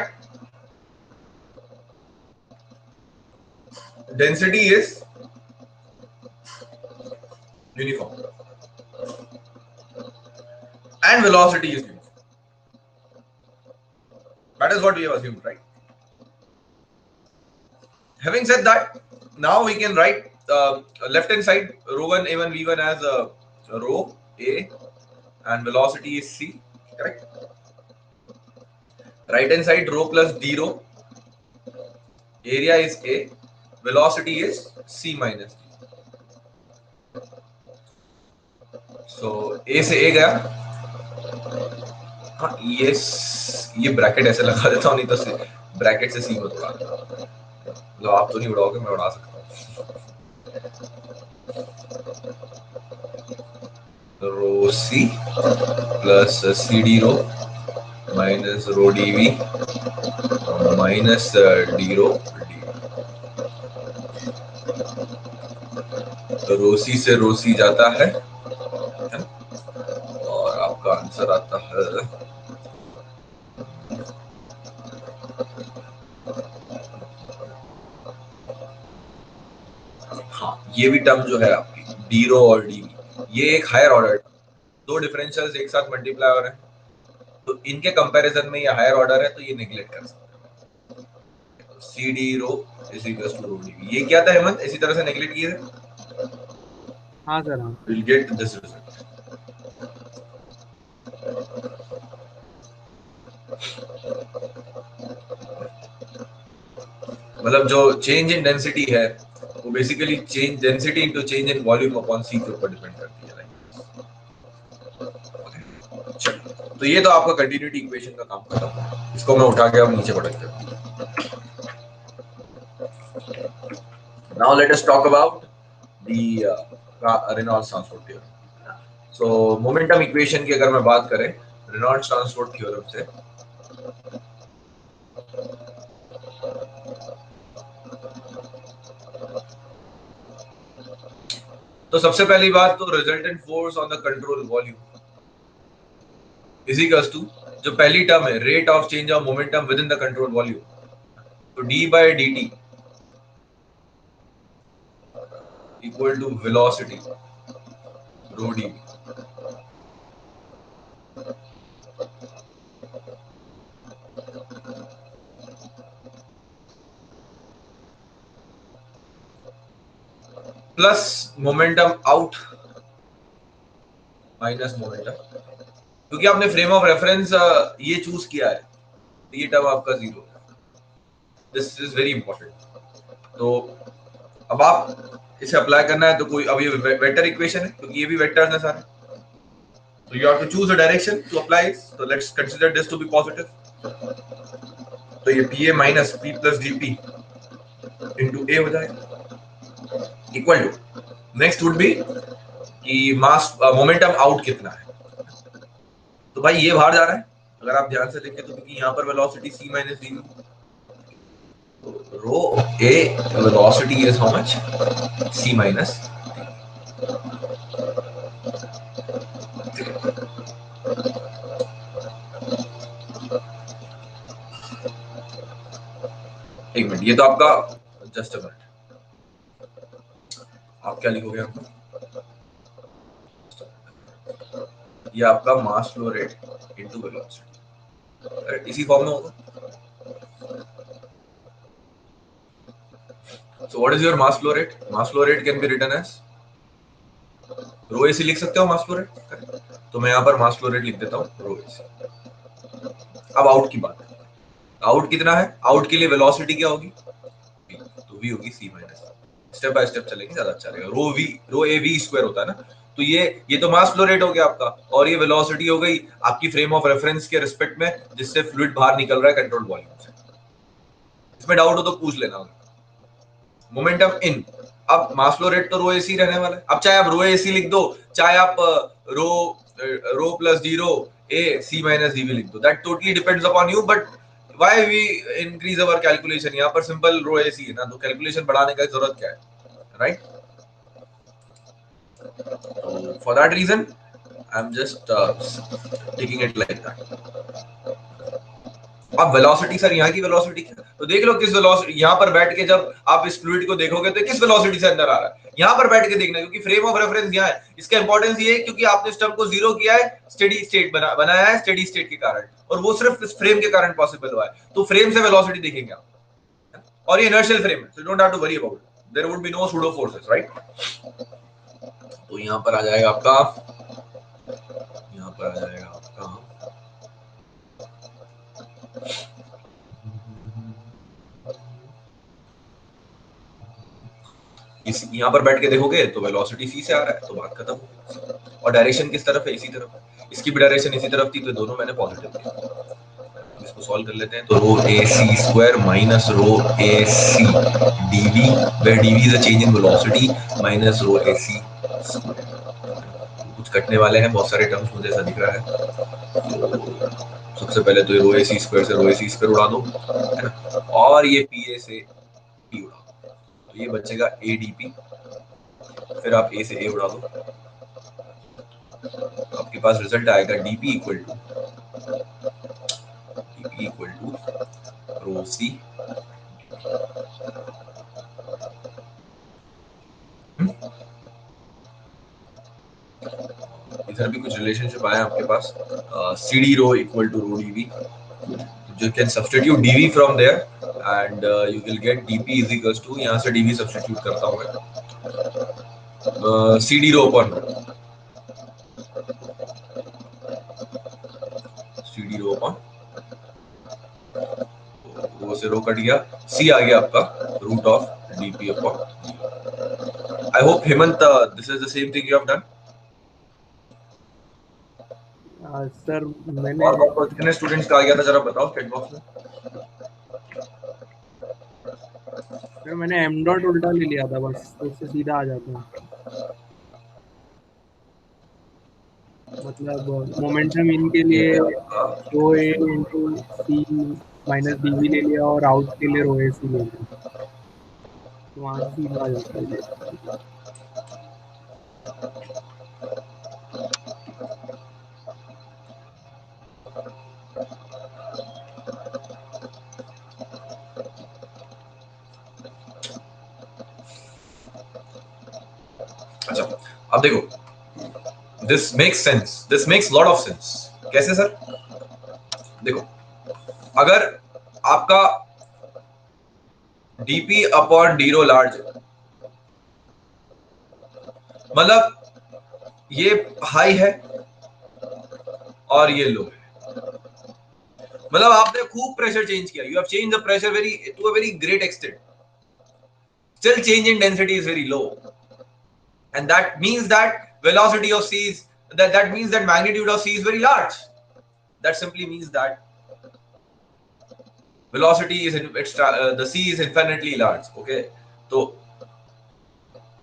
density is uniform and velocity is uniform. That is what we have assumed, right? Having said that, now we can write left hand side rho 1 a1 v1 as rho a and velocity is c, correct? Right hand side rho plus d rho, area is a, velocity is c minus d. So a से a गया, हाँ ये bracket ऐसे लगा देता हूँ, नहीं तो ब्रैकेट से सी मत उड़ा, मतलब आप तो नहीं उड़ाओगे, मैं उड़ा सकता हूँ। Rho C plus C D rho minus rho D V minus D rho D, तो रोसी से रोसी जाता है और आपका आंसर आता है हाँ, ये भी टर्म जो है आपकी डी रो और डी वी, ये एक हायर ऑर्डर, दो डिफरेंशियल्स एक साथ मल्टीप्लाई हो रहे हैं, तो इनके कंपैरिजन में ये हायर ऑर्डर है, तो ये नेग्लेक्ट कर सकते हैं। C D rho is equal to rho D V, ये क्या था हेमंत, इसी तरह से नेग्लेक्ट किए थे। हाँ सर, हाँ। Will get this result. मतलब जो चेंज इन डेंसिटी है वो basically change density into change in volume upon C के ऊपर डिपेंड करती है। तो ये तो आपका कंटिन्यूटी इक्वेशन का काम खत्म, इसको मैं उठा के अब नीचे पटक देता हूं। Now let us talk about the Reynolds transport theorem. So momentum equation की अगर मैं बात करें रेनॉल्ड्स ट्रांसपोर्ट थ्योरम से, तो सबसे पहली बात तो resultant force on the control volume is equals to, जो पहली टर्म है rate of change of momentum within the control volume, तो D by D T equal to velocity rho D plus momentum out minus momentum, क्योंकि आपने frame of reference ये choose किया है, तो ये टर्म आपका जीरो है। This is very important. तो अब आप इसे अप्लाई करना है, तो कोई अब ये वेक्टर इक्वेशन है क्योंकि ये भी वेक्टर्स हैं सारे, तो you have to choose a direction to apply, तो let's consider this to be positive, तो ये P A minus P plus D P into A हो जाएगा equal to, next would be कि मास मोमेंटम आउट कितना है, तो भाई ये बाहर जा रहा है अगर आप ध्यान से देखें तो, क्योंकि यहाँ पर वेलोसिटी c माइनस डी, तो rho A velocity is how much, c minus, एक मिनट, ये तो आपका जस्ट अ मिनट, आप क्या लिखोगे आपका, ये आपका mass flow rate into velocity, इसी फॉर्म में होगा। So what is your mass flow rate? Mass flow rate can be written as rho AC, लिख सकते हो मास फ्लो रेट, तो मैं यहाँ पर मास फ्लो रेट लिख देता हूँ रो एसी। अब आउट की बात, आउट कितना है, आउट के लिए वेलोसिटी क्या होगी, तो वी होगी सी माइनस, स्टेप बाय स्टेप चलेंगे ज्यादा अच्छा रहेगा। रो ए वी स्क्वायर होता है ना, तो ये तो मास फ्लो रेट हो गया आपका, और ये वेलोसिटी हो गई आपकी फ्रेम ऑफ रेफरेंस के रिस्पेक्ट में जिससे फ्लूइड बाहर निकल रहा है कंट्रोल वॉल्यूम से। इसमें डाउट हो तो पूछ लेना। मोमेंटम इन, अब मास फ्लो रेट तो रो एसी रहने वाला है। अब चाहे आप रो एसी लिख दो, चाहे आप rho rho plus D rho A C minus D लिख दो, that totally depends upon you. But why we increase our calculation, यहाँ पर सिंपल रो एसी है ना, तो कैलकुलेशन बढ़ाने का जरूरत क्या है, right? For that reason I am just taking it like that. अब वेलोसिटी, सर यहाँ की वेलोसिटी क्या, तो देख लो किस वेलोसिटी, यहाँ पर बैठ के जब आप इस फ्लूइड को देखोगे तो किस वेलोसिटी से अंदर आ रहा है, यहाँ पर बैठ के देखना, क्योंकि फ्रेम ऑफ रेफरेंस यहाँ है। इसका इंपॉर्टेंस ये है क्योंकि आपने इस टर्म को जीरो किया है, स्टेडी स्टेट बनाया है स्टेडी स्टेट के कारण, और वो सिर्फ इस फ्रेम के कारण पॉसिबल हुआ है। तो फ्रेम से वेलोसिटी देखेंगे आप, और ये इनर्शियल फ्रेम है, so don't have to worry about it, there would be no pseudo forces, right? तो यहाँ पर आ जाएगा आपका, यहाँ पर आ जाएगा आपका इस, यहाँ पर बैठ के देखोगे तो वेलोसिटी सी से आ रहा है, तो बात खत्म हो गई। और डायरेक्शन किस तरफ है, इसी तरफ है। इसकी भी डायरेक्शन इसी तरफ थी, तो दोनों मैंने पॉजिटिव किया। इसको सॉल्व कर लेते हैं, तो rho A C square minus rho A C DV, where DV is a change in velocity, minus rho A C square. कुछ कटने वाले हैं, बहुत सारे टर्म्स मुझे ऐसा दिख रहा है। तो सबसे पहले तो रो ए सी स्क्वायर से रो ए सी स्क्वायर उड़ा दो, है ना, और ये पी ए से पी उड़ा दो, तो ये बचेगा ए डी पी, फिर आप ए से ए उड़ा दो, तो आपके पास रिजल्ट आएगा DP equal to rho C. इधर भी कुछ रिलेशनशिप आया आपके पास, C D rho equal to rho DV, you can substitute dv from there and you will get dp is equals to, यहाँ से dv substitute करता हूँ मैं, cd रो upon cd रो upon रो से रो कट गया, c आ गया आपका root of dp upon। I hope Hemant this is the same thing you have done। Sir मैंने और कितने स्टूडेंट्स का आ गया था जरा बताओ चैट बॉक्स में। सर मैंने एम डॉट उल्टा ले लिया था बस, तो उससे सीधा आ जाता है। मतलब मोमेंटम इन के लिए rho A into C minus D V ले लिया, और आउट के लिए रो ए सी ले लिया, तो वहाँ से सीधा आ जाता है। अच्छा अब देखो, this makes sense, this makes lot of sense. कैसे सर? देखो, अगर आपका डीपी अपॉन डी रो लार्ज है, मतलब ये हाई है और ये लो है, मतलब आपने खूब प्रेशर चेंज किया, you have change the pressure very to a very great extent, still change in density is very low, and that means that velocity of c is that means that magnitude of c is very large, that simply means that velocity is the c is infinitely large। okay, तो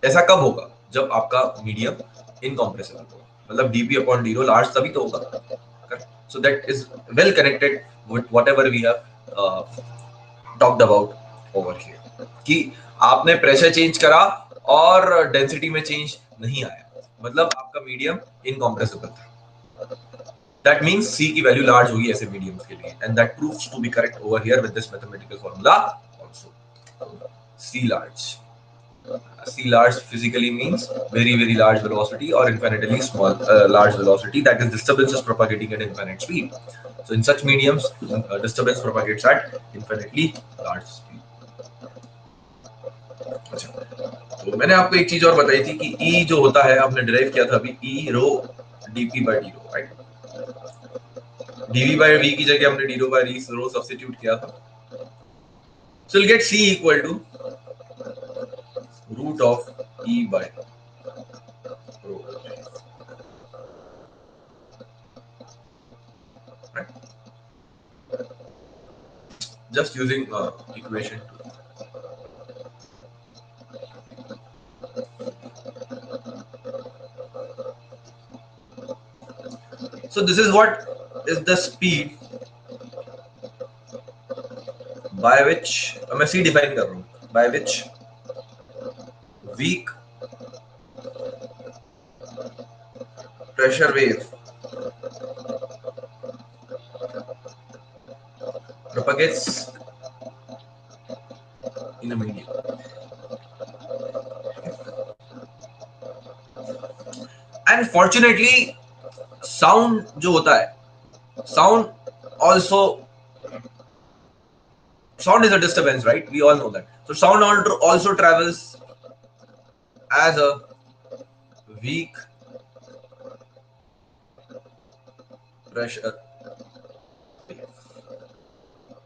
ऐसा कब होगा? जब आपका medium incompressible होगा, मतलब dp upon d rho large तभी तो होगा। so that is well connected with whatever we have talked about over here, कि आपने प्रेशर चेंज करा और डेंसिटी में चेंज नहीं आया, मतलब आपका मीडियम इनकॉम्प्रेसिबल था। that means c की वैल्यू लार्ज होगी ऐसे मीडियम्स के लिए, and that proves to be correct over here with this mathematical formula also। c large, C large physically means very very large velocity or infinitely small large velocity, that is disturbance is propagating at infinite speed। So in such mediums disturbance propagates at infinitely large speed। अच्छा, तो मैंने आपको एक चीज और बताई थी कि E जो होता है, आपने डिराइव किया था अभी, E rho dp by d rho, right? dv by v की जगह हमने d rho by rho substitute किया था, so we'll get C equal to root of E by row. just using equation 2. So this is what is the speed by which मैं C define कर रहा हूँ, by which weak pressure wave propagates in a medium. And fortunately sound जो होता है, sound is a disturbance, right? We all know that. So sound also travels as a weak pressure.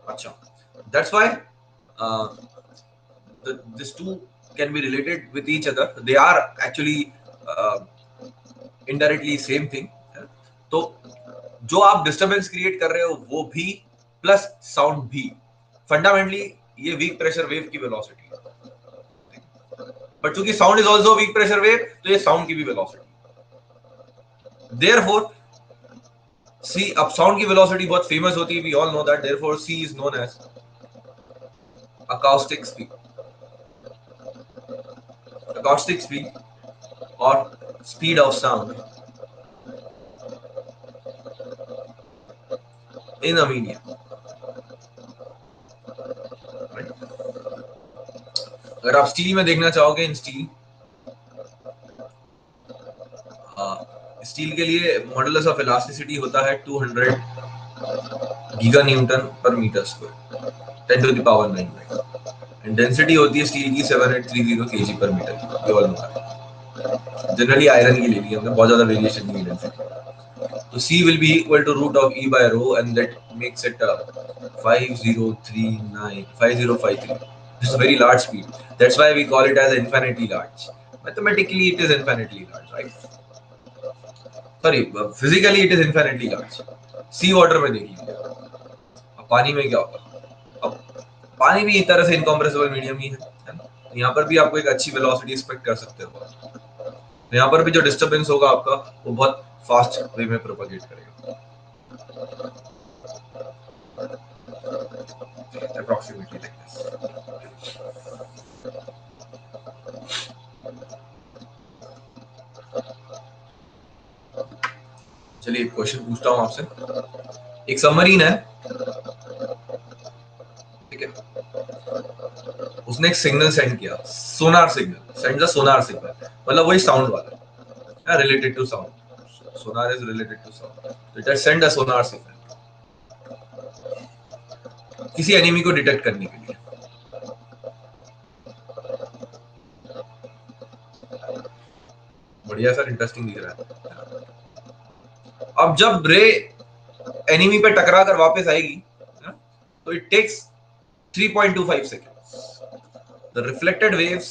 Achha. That's why these two can be related with each other. They are actually indirectly same thing. तो जो आप disturbance create कर रहे हो वो भी plus sound भी fundamentally ये वीक प्रेशर वेव की वेलोसिटी है, बट चूंकि sound is also weak pressure wave तो ये साउंड की भी वेलोसिटी। देयरफॉर सी, अब साउंड की वेलोसिटी बहुत फेमस होती है, we all know that, therefore C is known as acoustic speed, acoustic speed or speed of sound in a medium, right? अगर आप स्टील में देखना चाहोगे, इन स्टील के लिए मॉडुलस ऑफ इलास्टिसिटी होता है 200 गीगा न्यूटन पर meter square, 10 to the power 9, and density होती है स्टील की 7830 केजी पर मीटर, ये all know that. Generally iron की ले ली हमने, बहुत ज्यादा वेरिएशन नहीं है डेंसिटी। तो C will be equal to root of E by rho, and that makes it 5053. This is a very large speed. That's why we call it as infinitely large. Mathematically, it is infinitely large, right? Sorry, physically it is infinitely large. Sea water में देख लीजिए, अब पानी में क्या होगा, अब पानी भी एक तरह से इनकम्प्रेसिबल मीडियम ही है ना? यहाँ पर भी आपको एक अच्छी वेलोसिटी एक्सपेक्ट कर सकते हो। तो यहाँ पर भी जो डिस्टर्बेंस होगा आपका वो बहुत फास्ट वे में प्रोपेगेट करेगा, अप्रॉक्सीमेटली लाइक दिस। चलिए एक क्वेश्चन पूछता हूँ आपसे। एक सबमरीन है, ठीक है, उसने एक सिग्नल सेंड किया, sonar signal, send the sonar signal, मतलब वही साउंड वाला, related to sound, sonar is related to sound, तो it send a sonar signal किसी एनिमी को डिटेक्ट करने के लिए। बढ़िया सर, इंटरेस्टिंग दिख रहा है। अब जब रे एनिमी पे टकरा कर वापस आएगी तो it takes 3.25 seconds. The reflected waves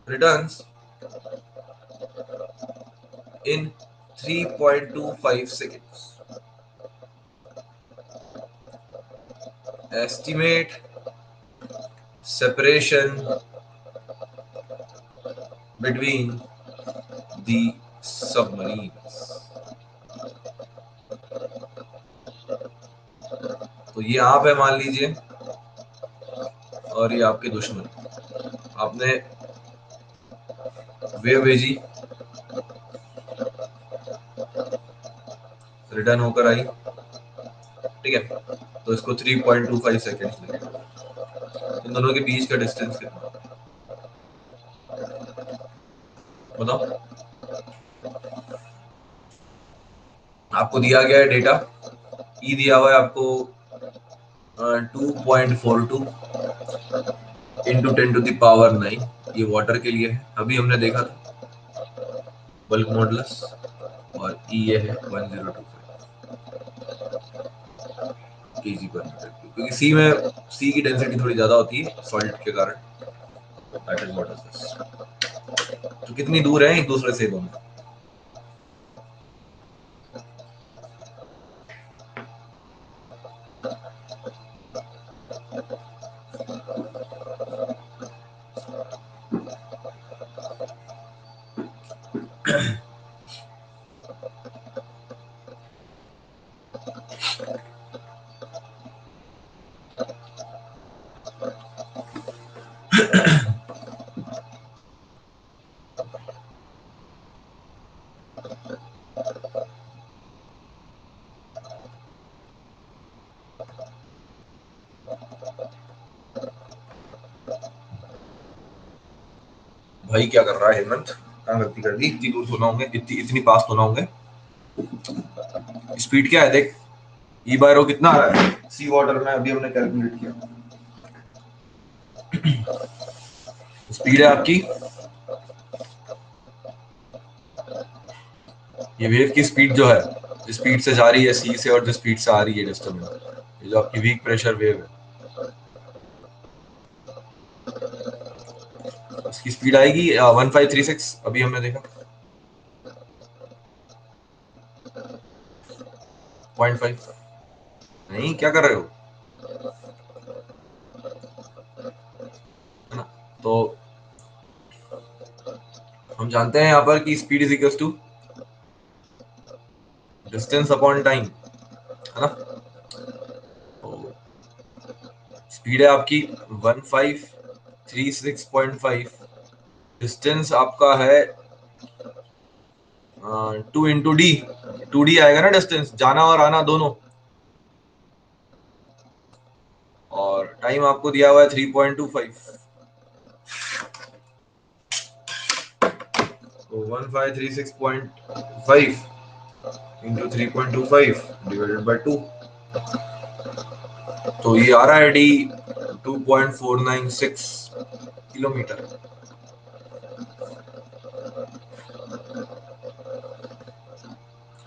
returns in 3.25 seconds. Estimate separation between the submarines. तो ये आप है मान लीजिए, और ये आपके दुश्मन। आपने वेव भेजी, रिटर्न होकर आई, ठीक है, तो इसको 3.25 सेकेंड्स लगेगा। इन दोनों के बीच का डिस्टेंस कितना बताओ? आपको दिया गया है डेटा, ई दिया हुआ है आपको 2.42 इंटू 10 टू द पावर 9, ये वाटर के लिए है, अभी हमने देखा था बल्क मॉडुलस, और ई ये है 1025 केजी पर मीटर, क्योंकि सी की डेंसिटी थोड़ी ज्यादा होती है सॉल्ट के कारण। That is what is this. तो कितनी दूर है एक दूसरे से दोनों? भाई क्या कर रहा है हेमंत? क्या गलती कर दी? इतनी दूर सोना होंगे, इतनी पास सोना होंगे। स्पीड क्या है देख, ई बाय रो कितना आ रहा है सी वाटर में, अभी हमने कैलकुलेट किया। स्पीड है आपकी, ये वेव की स्पीड जो है, जिस स्पीड से जा रही है सी से और जिस स्पीड से आ रही है डिस्टेंस में, ये जो आपकी वीक प्रेशर वेव है, इसकी स्पीड आएगी 1536। अभी हमने देखा 0.5। नहीं, क्या कर रहे हो, है ना? तो हम जानते हैं यहाँ पर कि speed is equal to distance upon time, है ना? तो स्पीड है आपकी 1536.5, डिस्टेंस आपका है 2 × D। 2D आएगा ना डिस्टेंस, जाना और आना दोनों, और टाइम आपको दिया हुआ है 3.25। तो 1536.5 इंटू 3.25 डिवाइडेड बाई 2, तो ये आ रहा है डी 2.496 किलोमीटर।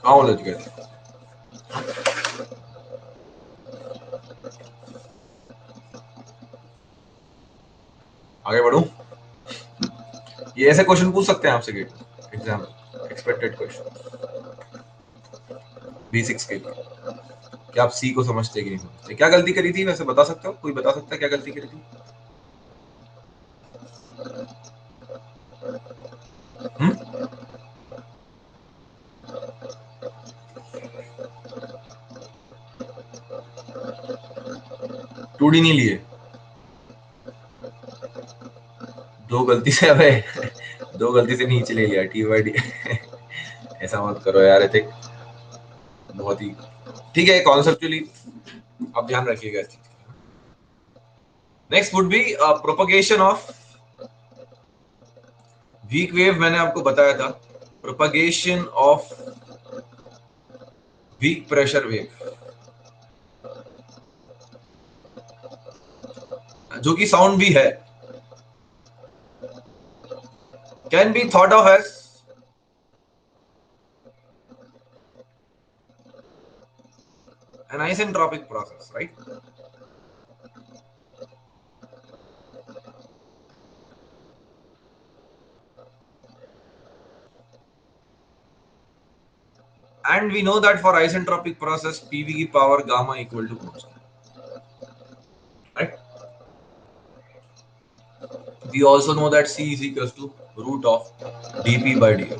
कहाँ उलझ गए? आगे बढ़ू? ये ऐसे क्वेश्चन पूछ सकते हैं आपसे gate exam, expected question B6 के लिए। क्या आप सी को समझते कि नहीं समझते? क्या गलती करी थी वैसे, बता सकते हो? कोई बता सकता है क्या गलती करी थी? 2D नहीं लिए? दो गलती से, अबे दो गलती से नीचे ले लिया T/D। ऐसा मत करो यार, ये बहुत ही ठीक है कॉन्सेप्चुअली, आप ध्यान रखिएगा इस चीज का। Next would be propagation of weak wave. मैंने आपको बताया था propagation of weak pressure wave, जो कि साउंड भी है, can be thought of as an isentropic process, right? And we know that for isentropic process, PV की power gamma equal to constant, right? We also know that C is equals to root of dP by dρ.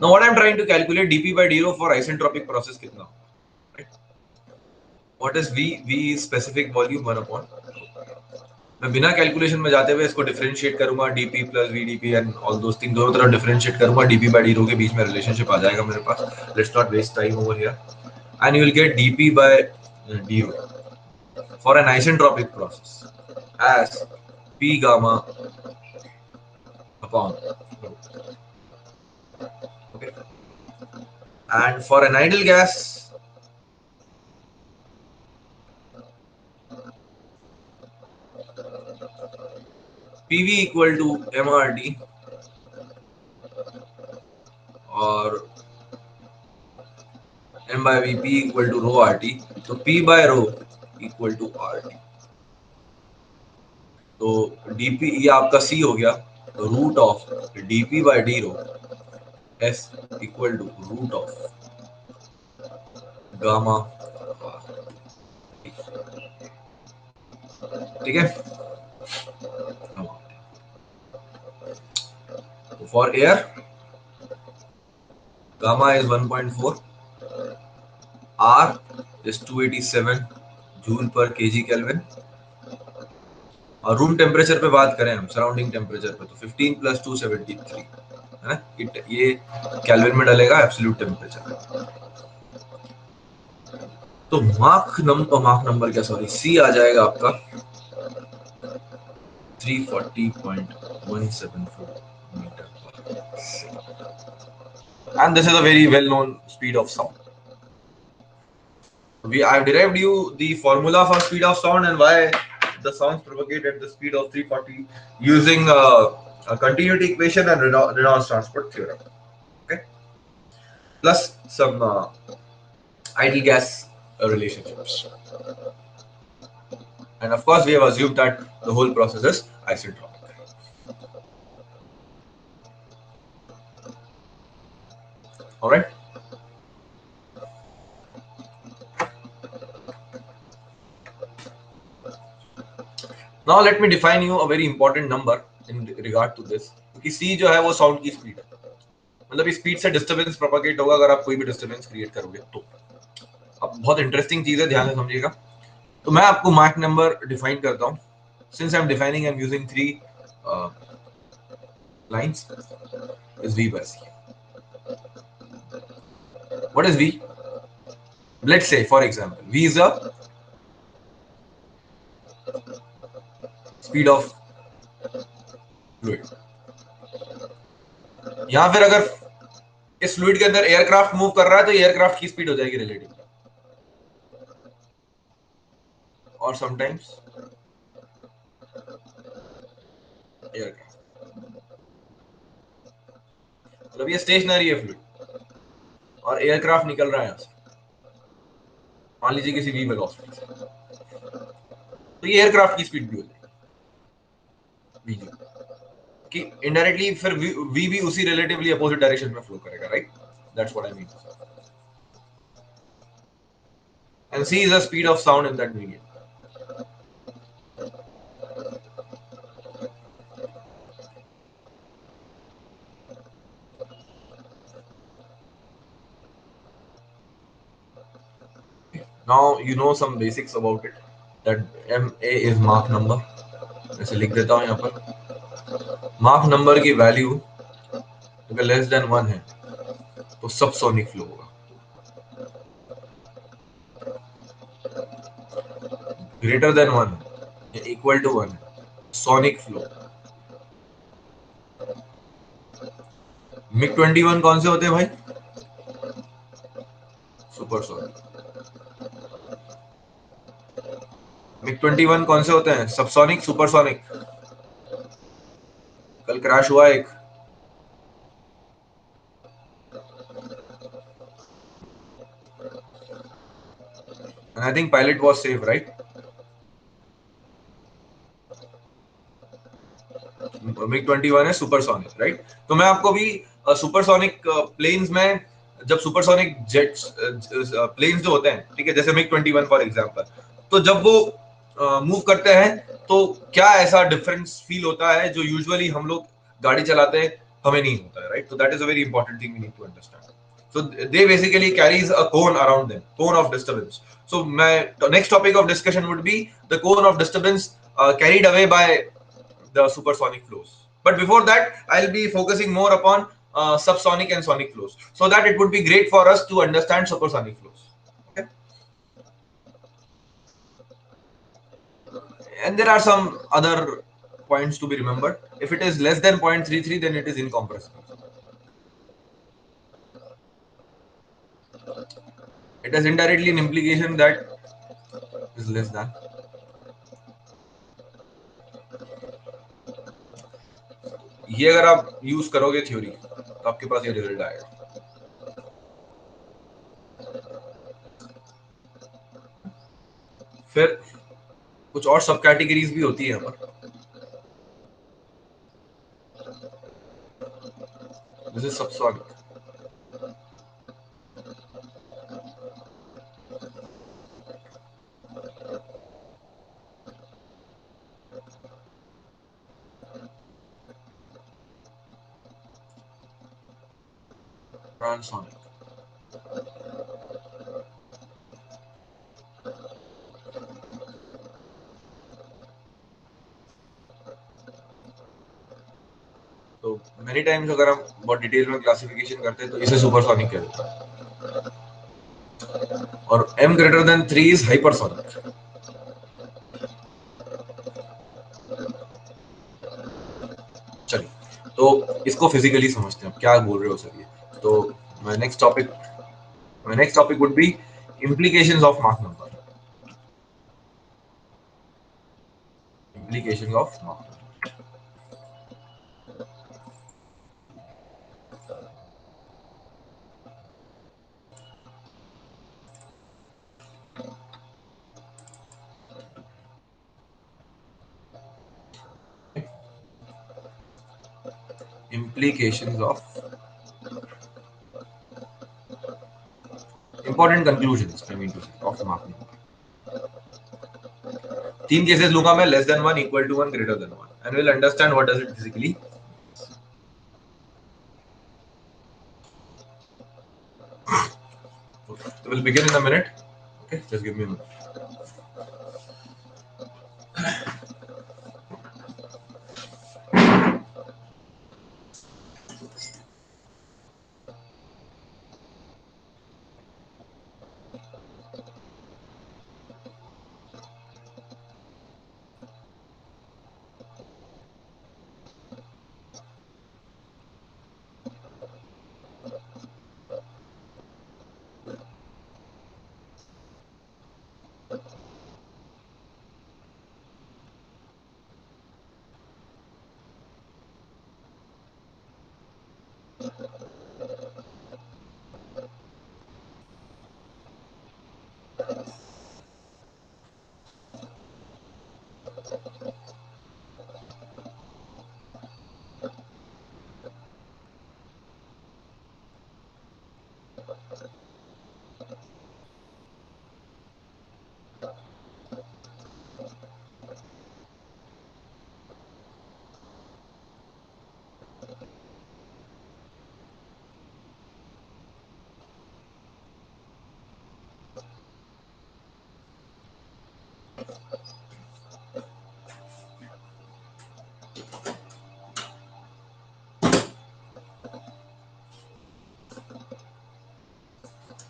Now what I am trying to calculate dP by dρ for isentropic process कितना, right? What is V? V is specific volume 1/. मैं बिना calculation में जाते हुए इसको differentiate करूंगा, dP plus VdP and all those thing, दोनों तरफ डिफरेंशिएट करूंगा, dP by dρ के बीच में रिलेशनशिप आ जाएगा मेरे पास। Let's not waste time over here, and you will get dP by dρ for an isentropic process as P gamma upon rho. Okay, and for an ideal gas, PV equal to mRT और m by v, P equal to rho RT, तो P by rho equal to RT। तो dP ये आपका C हो गया, root of dP by dρ S equal to root of gamma, ठीक है? For air, gamma is 1.4, R is 287 joule पर kg kelvin, और रूम टेम्परेचर पे बात करें हम, सराउंडिंग टेम्परेचर पे, तो 15 प्लस 273 है ना, ये केल्विन में डलेगा एब्सोल्यूट टेम्परेचर। तो मार्क नंबर क्या, सॉरी, सी आ जाएगा आपका 340.174 मीटर पर second, and this is a very well known speed of sound. I've derived you the formula for speed of sound and why the sounds propagate at the speed of 340 using a continuity equation and Reynolds transport theorem. Okay, plus some ideal gas relationships, and of course we have assumed that the whole process is isentropic. All right. Now let me define you a very important number in regard to this. क्योंकि c जो है वो sound की speed है, मतलब इस speed से disturbance propagate होगा अगर आप कोई भी डिस्टरबेंस क्रिएट करोगे तो। अब बहुत इंटरेस्टिंग चीज है, ध्यान से समझिएगा। तो मैं आपको मार्क नंबर डिफाइन करता हूँ। Since I am defining, I am using 3 lines, is v by c. What is v? Let's say for example v is a speed of fluid, या फिर अगर इस फ्लूइड के अंदर एयरक्राफ्ट मूव कर रहा है तो एयरक्राफ्ट की स्पीड हो जाएगी रिलेटिव, और समटाइम्स एयरक्राफ्ट, मतलब ये स्टेशनरी है फ्लूइड और एयरक्राफ्ट निकल रहा है यहां से, मान लीजिए किसी वी वेलोसिटी से, तो ये एयरक्राफ्ट की स्पीड भी हो जाएगी वी, कि इनडायरेक्टली फिर वी भी उसी रिलेटिवली अपोजिट डायरेक्शन में फ्लो करेगा, right? That's what I mean. And c is the speed of sound in that medium. Now you know some basics about it, that ma is Mach number, ऐसे लिख देता हूं यहाँ पर। Mach number की value अगर less than 1 है तो सबसोनिक फ्लो होगा, ग्रेटर देन 1 या equal to 1 sonic flow. MiG 21 कौन से होते हैं भाई? सुपरसोनिक। मिग 21 कौन से होते हैं? Subsonic, supersonic. कल क्रैश हुआ एक, and I think pilot was safe, right? MiG 21 है सुपरसोनिक, राइट? तो मैं आपको भी सुपरसोनिक प्लेन्स में, जब सुपरसोनिक जेट्स प्लेन्स जो होते हैं, ठीक है, जैसे मिग 21 फॉर एग्जांपल, तो जब वो मूव करते हैं तो क्या ऐसा डिफरेंस फील होता है जो यूजुअली हम लोग गाड़ी चलाते हैं हमें नहीं होता है, राइट? तो that is a very important thing we need to understand. So they basically carries a cone around them, cone of disturbance. So my next topic of discussion would be the cone of disturbance carried away by the supersonic flows. But before that, I'll be focusing more upon subsonic and sonic flows, so that it would be great for us to understand supersonic flows. Okay? And there are some other points to be remembered. If it is less than 0.33, then it is incompressible. It has indirectly an implication that is less than. ये अगर आप use करोगे theory तो आपके पास ये result आएगा। फिर कुछ और सब कैटेगरीज भी होती है यहाँ पर, दिस इज सबसोनिक। ट्रांसोनिक। तो मेनी टाइम्स अगर हम बहुत डिटेल में क्लासिफिकेशन करते हैं तो इसे सुपरसोनिक कहते हैं, और m greater than 3 is hypersonic. चलिए, तो इसको फिजिकली समझते हैं, क्या बोल रहे हो सर ये। तो my next topic would be implications of Mach number. Implications of Mach number. Implications of important conclusions, I mean to say, of Mach number. तीन केसेस लूंगा मैं, less than 1, equal to 1, greater than 1, and will understand what does it physically. So we'll begin in a minute. Okay, just give me a minute.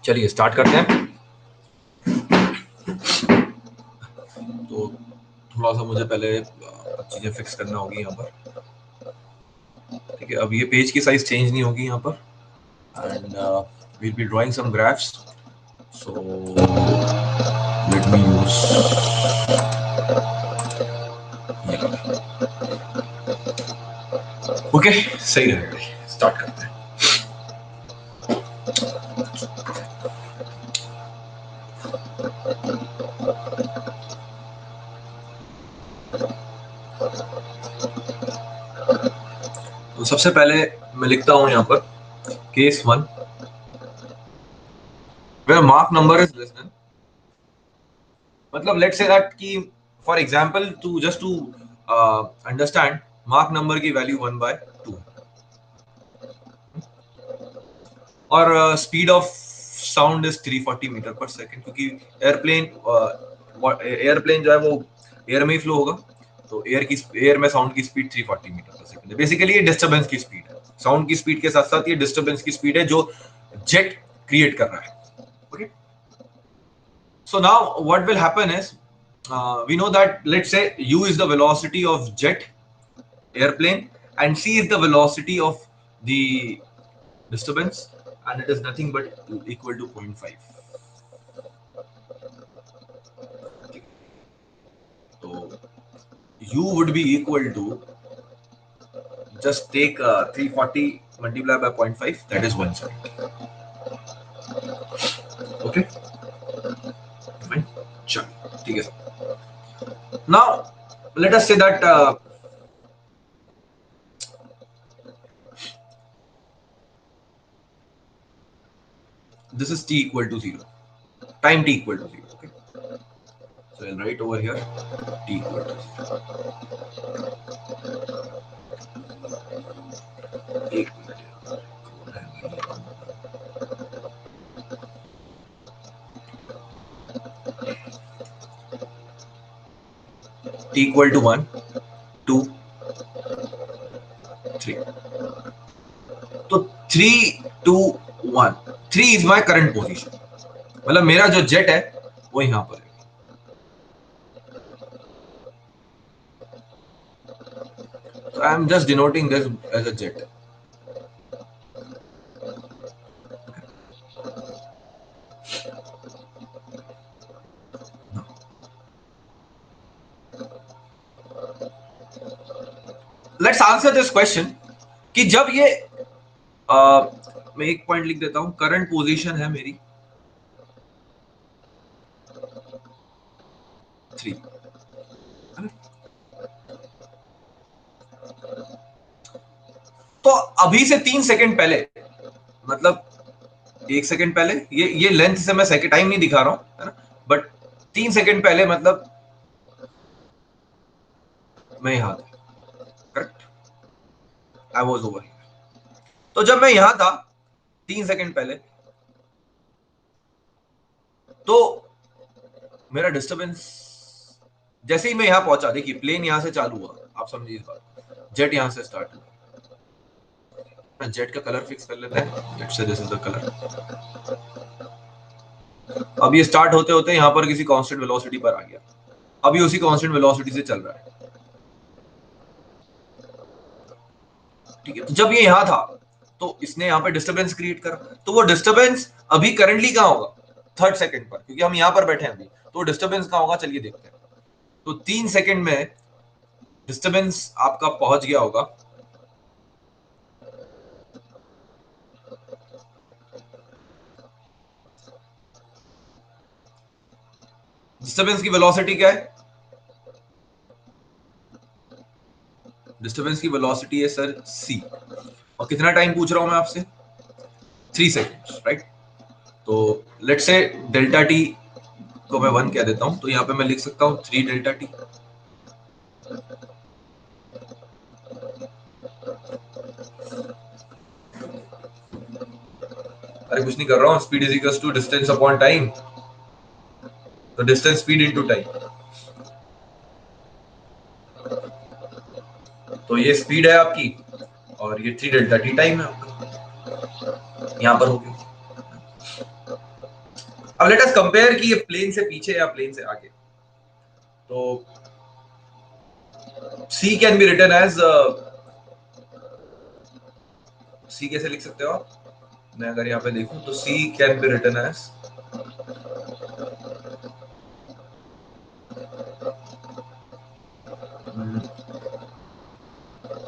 चलिए start करते हैं। तो थोड़ा सा मुझे पहले चीजें फिक्स करना होगी यहाँ पर, ठीक है। अब ये पेज की साइज चेंज नहीं होगी यहाँ पर, and will be drawing some graphs, so let me use, okay सही रहेगा। स्टार्ट करते हैं। तो सबसे पहले मैं लिखता हूं यहाँ पर case 1 where Mach number is less than, मतलब लेट्स से दैट कि for example to just to understand, Mach number की वैल्यू 1/2 और speed of sound is 340 meter पर सेकेंड, क्योंकि एयरप्लेन जो है वो एयर में ही फ्लो होगा, तो एयर में साउंड की स्पीड 340 मीटर पर सेकेंड है। बेसिकली ये डिस्टर्बेंस की स्पीड है, साउंड की स्पीड के साथ साथ ये डिस्टर्बेंस की स्पीड है जो जेट क्रिएट कर रहा है। Okay, so now what will happen is, we know that, let's say u is the velocity of jet airplane and c is the velocity of the disturbance, and it is nothing but equal to 0.5. So u would be equal to, just take 340 multiplied by 0.5, that is 1 second. Okay, fine, चलो ठीक है। Now let us say that this is t equal to 0, time t equal to 0. Okay, so I'll write over here t equal to 0. एक minute, t equal to 1 2 3. तो 3 2 1 3 is my current position, मतलब मेरा जो jet है वो यहां पर है. So I am just denoting this as a jet. Let's answer this question कि जब ये मैं एक पॉइंट लिख देता हूं, करंट पोजीशन है मेरी 3. तो अभी से 3 सेकंड पहले, मतलब 1 सेकंड पहले, ये लेंथ से मैं सेकंड टाइम नहीं दिखा रहा हूं, है ना, बट 3 सेकंड पहले मतलब मैं यहां था, करेक्ट, आई वाज ओवर. तो जब मैं यहां था 3 सेकंड पहले, तो मेरा डिस्टरबेंस जैसे ही मैं यहां पहुंचा, देखिए प्लेन यहां से चालू हुआ, आप समझिए इस बात, जेट यहां से स्टार्ट हुआ. जेट का कलर फिक्स कर लेते हैं, let's say this is the colour. अब ये स्टार्ट होते होते यहां पर किसी कांस्टेंट वेलोसिटी पर आ गया, अभी उसी कांस्टेंट वेलोसिटी से चल रहा है, ठीक है. तो जब ये यहां था तो इसने यहां पे डिस्टरबेंस क्रिएट करा, तो वो डिस्टरबेंस अभी करंटली कहां होगा, थर्ड सेकंड पर, क्योंकि हम यहां पर बैठे हैं अभी, तो डिस्टरबेंस कहां होगा चलिए देखते हैं. तो 3 सेकंड में डिस्टरबेंस आपका पहुंच गया होगा डिस्टरबेंस की वेलोसिटी क्या है, डिस्टरबेंस की वेलोसिटी है सर c, और कितना टाइम पूछ रहा हूं मैं आपसे, 3 सेकंड्स, राइट. तो लेट से डेल्टा टी को मैं 1 कह देता हूं, तो यहां पे मैं लिख सकता हूं 3 डेल्टा टी. अरे कुछ नहीं कर रहा हूं, speed is equal to distance upon time, तो डिस्टेंस स्पीड इनटू टाइम. तो ये स्पीड है आपकी, और ये 3 डेल्टा टी टाइम है आपका, यहां पर हो गया. अब लेट अस कंपेयर कि ये प्लेन से पीछे या प्लेन से आगे. तो c can be written as, c कैसे लिख सकते हो आप, मैं अगर यहां पे देखूं तो c can be written as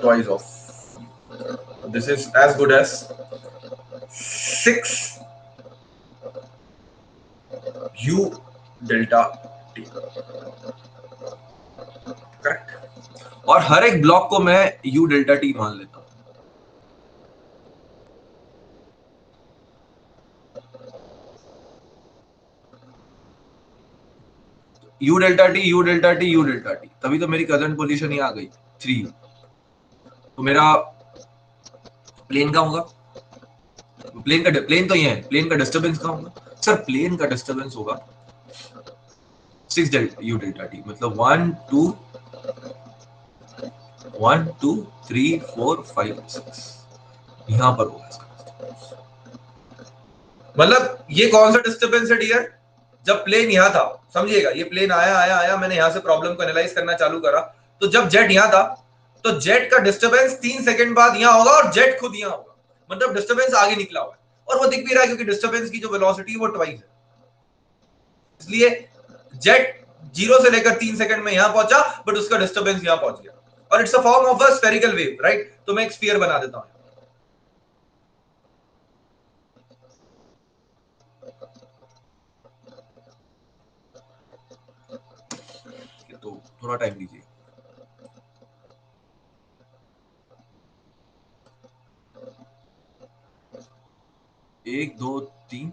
twice of, this is as good as 6 u delta T, correct. और हर एक ब्लॉक को मैं u डेल्टा टी मान लेता हूं. u delta T u delta T u delta T, तभी तो मेरी करंट पोजीशन ही आ गई 3u. तो मेरा प्लेन का होगा, प्लेन तो ये है, प्लेन का डिस्टरबेंस का होगा सर, प्लेन का डिस्टरबेंस होगा 6 u डेल्टा टी, मतलब 1 2 3 4 5 6 यहां पर होगा इसका. मतलब ये कौन सा डिस्टरबेंस है डियर, जब प्लेन यहां था, समझिएगा, ये प्लेन आया आया आया, मैंने यहां से प्रॉब्लम को एनालाइज करना चालू करा, तो जब जेट यहां था तो जेट का डिस्टरबेंस 3 सेकंड बाद यहां होगा, और जेट खुद यहां होगा, मतलब डिस्टरबेंस आगे निकला हुआ है, और वो दिख भी रहा है क्योंकि डिस्टरबेंस की जो वेलोसिटी है वो ट्वाइस है. इसलिए जेट 0 से लेकर 3 सेकंड में यहां पहुंचा, बट उसका डिस्टरबेंस यहां पहुंच गया, और it's a form of a spherical wave, right. तो मैं एक स्फीयर बना देता हूं, तो थोड़ा टाइम दीजिए. 1 2 3,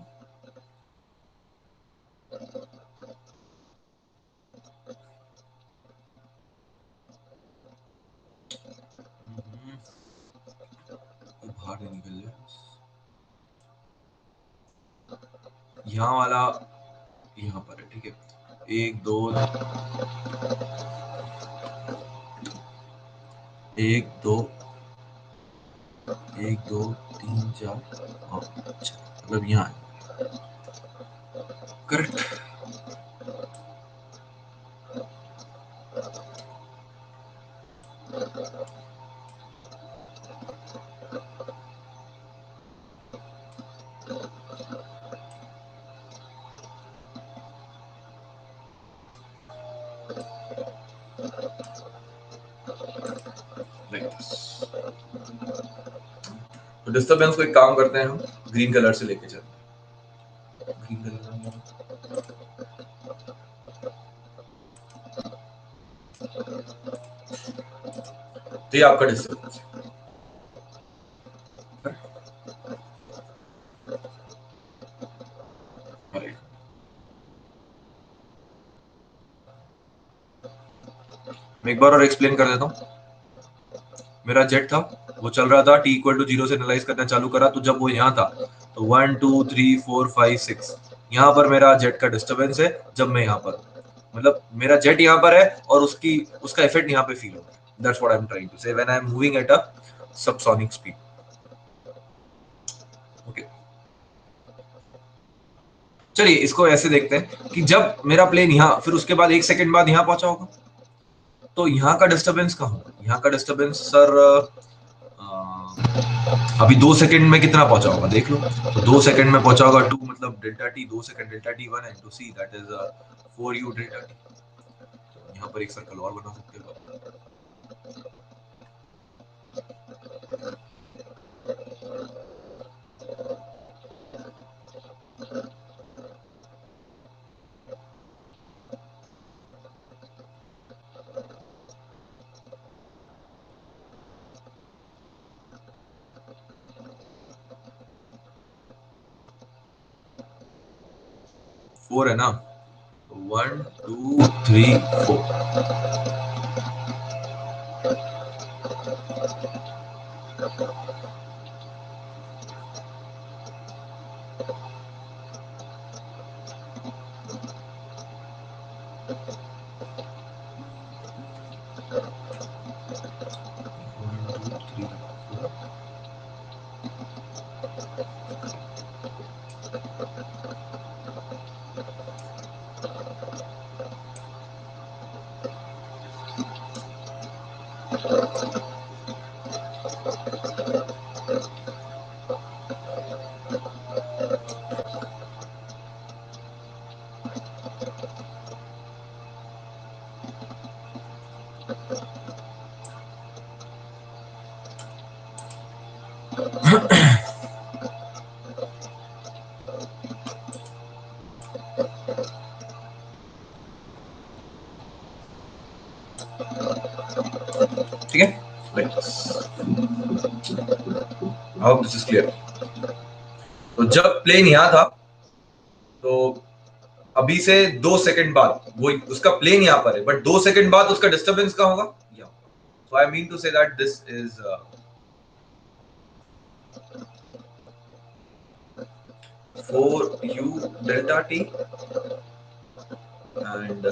बाहर नहीं निकल जाए, यहाँ वाला यहाँ पर है, ठीक है। 1 2 1 2 1 2 3 4 और 6, मतलब यहाँ है, करेक्ट। Like this. तो डिस्टर्बेंस को एक काम करते हैं हम ग्रीन कलर से लेके चलते हैं। ग्रीन कलर तो ये आपका डिस्टर्बेंस है। मैं एक बार और एक्सप्लेन कर देता हूँ। मेरा जेट था, वो चल रहा था, टी इक्वल टू 0 से एनालाइज करना चालू करा, तो जब वो यहाँ था तो 1 2 3 4 5 6 यहाँ पर मेरा जेट का डिस्टर्बेंस है। जब मैं यहाँ पर, मतलब मेरा जेट यहाँ पर है और उसका इफेक्ट यहाँ पे फील होता है। That's what I am trying to say when I am moving at a subsonic speed. Okay, चलिए इसको ऐसे देखते हैं कि जब मेरा प्लेन यहाँ, फिर उसके बाद 1 सेकंड बाद यहाँ पहुंचा होगा, तो यहाँ का डिस्टर्बेंस कहाँ होगा? यहाँ का डिस्टर्बेंस सर अभी 2 सेकंड में कितना पहुंचा होगा देख लो। तो 2 सेकंड में पहुंचा होगा 2, मतलब delta T 2 second delta T 1 and two C that is 4u delta T. तो यहाँ पर एक सर्कल और बना सकते हो। 4 है ना, 1 2 3 4। ठीक है, हाउ दिस इज क्लियर। तो जब प्लेन यहाँ था, तो अभी से 2 सेकंड बाद वो उसका प्लेन यहाँ पर है, बट 2 सेकंड बाद उसका डिस्टर्बेंस कहाँ होगा? यहाँ। So I mean to say that this is 4u delta t and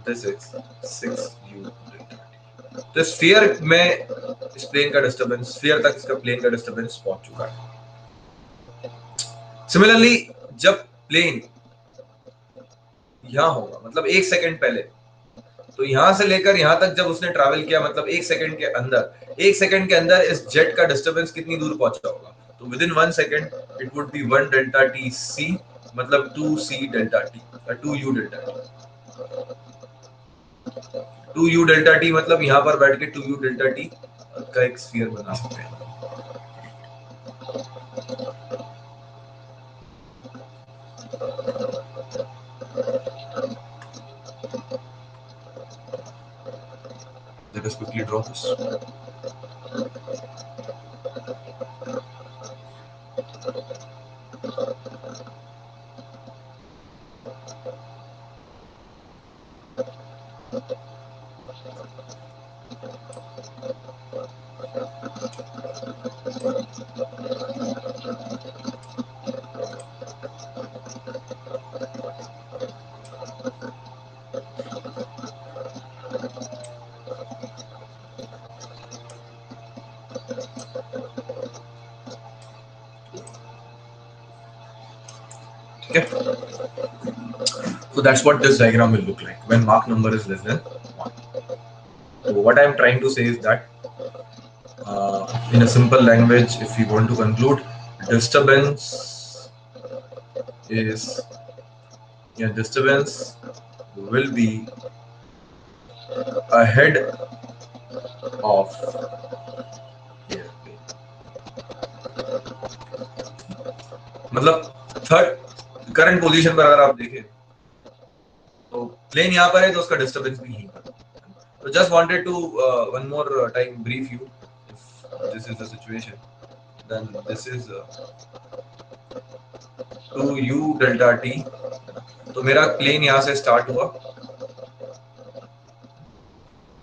this is 6u delta t। तो स्फीयर में इस प्लेन का डिस्टर्बेंस, स्फीयर तक इसका प्लेन का डिस्टर्बेंस पहुंच चुका है। सिमिलरली जब प्लेन यहां होगा, मतलब 1 सेकंड पहले, तो यहां से लेकर यहां तक जब उसने ट्रैवल किया, मतलब 1 सेकंड के अंदर इस जेट का डिस्टर्बेंस कितनी दूर पहुंचा होगा? तो within 1 second it would be 1 delta T C, मतलब 2c delta T, 2u delta T. 2u delta T मतलब यहां पर बैठ के 2u डेल्टा टी का एक स्फीयर बना सकते हैं। Let us quickly draw this. ठीक है, so that's what this diagram will look like when Mach number is less than 1. So what I am trying to say is that in a simple language, if we want to conclude, disturbance will be ahead of airplane. मतलब third current position पर अगर आप देखें तो plane यहाँ पर है तो उसका डिस्टर्बेंस भी यहीं पर। तो just wanted to one more time brief you, this is the situation, then this is 2u delta t। तो मेरा प्लेन यहाँ से स्टार्ट हुआ,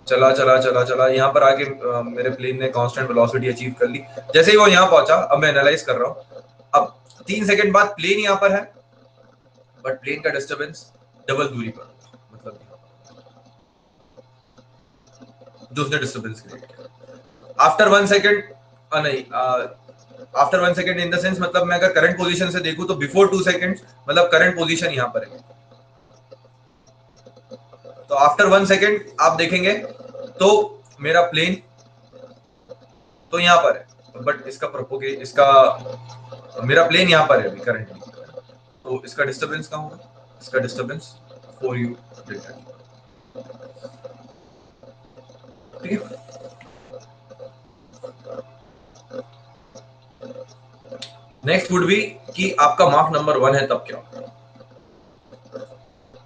चला चला चला चला, यहाँ पर आके मेरे प्लेन ने कांस्टेंट वेलोसिटी अचीव कर ली। जैसे ही वो यहाँ पहुंचा, अब मैं एनालाइज कर रहा हूँ, अब 3 सेकंड बाद प्लेन यहाँ पर है बट प्लेन का डिस्टर्बेंस डबल दूरी पर, मतलब जो उसने डिस्टर्बेंस क्रिएट किया आफ्टर 1 सेकंड, नहीं after 1 second in the sense, मतलब मैं अगर करंट पोजीशन से देखूं तो बिफोर 2 सेकंड्स, मतलब करंट पोजीशन यहाँ पर है। तो आफ्टर 1 सेकंड आप देखेंगे तो मेरा प्लेन तो यहाँ पर है, बट इसका मेरा प्लेन यहाँ पर है अभी करंटली, तो इसका डिस्टर्बेंस कहाँ होगा? इसका डिस्टर्बेंस 4u डेल्टा t, ठीक है। नेक्स्ट वुड बी कि आपका मार्क नंबर 1 है तब क्या होगा?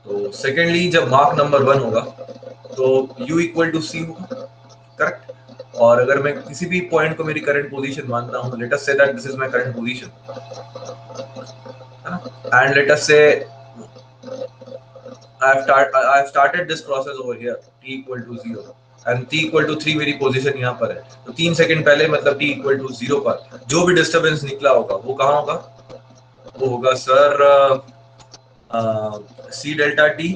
तो सेकेंडली जब मार्क नंबर 1 होगा तो u इक्वल टू c होगा, करेक्ट। और अगर मैं किसी भी पॉइंट को मेरी करंट पोजीशन मानता हूं, लेट अस से that this is my current position, है ना, एंड लेट अस से I have started this process over here, t equal to 0 and t equal to 3 मेरी पोजीशन यहाँ पर है। तो 3 सेकंड पहले मतलब t equal to 0 पर जो भी डिस्टर्बेंस निकला होगा वो कहाँ होगा? वो होगा सर c डेल्टा t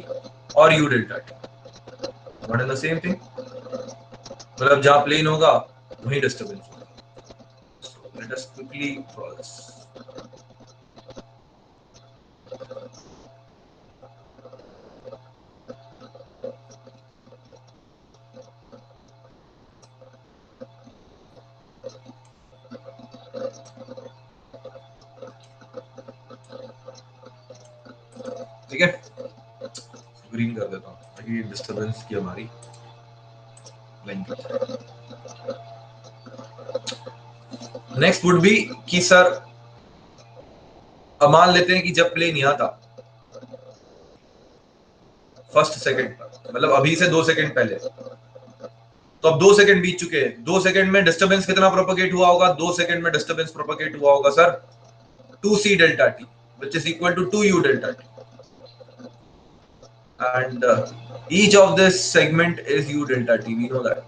और u delta t, what is the same thing, मतलब जहाँ प्लेन होगा वहीं डिस्टर्बेंस होगा। So let us quickly draw this. ठीक है, ग्रीन कर देता हूँ ताकि डिस्टर्बेंस की हमारी लाइन कट जाए। नेक्स्ट वुड बी कि सर अब मान लेते हैं कि जब प्लेन यहां था फर्स्ट सेकंड पर, मतलब अभी से 2 सेकंड पहले, तो अब 2 सेकंड बीत चुके हैं। 2 सेकंड में डिस्टर्बेंस कितना प्रोपगेट हुआ होगा? 2 सेकंड में डिस्टर्बेंस प्रोपगेट हुआ होगा sir 2c delta t which is equal to 2u delta t, and each of this segment is u delta t, we know that.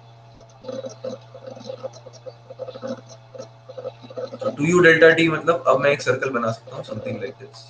So 2u delta t मतलब अब मैं एक circle बना सकता हूँ something like this.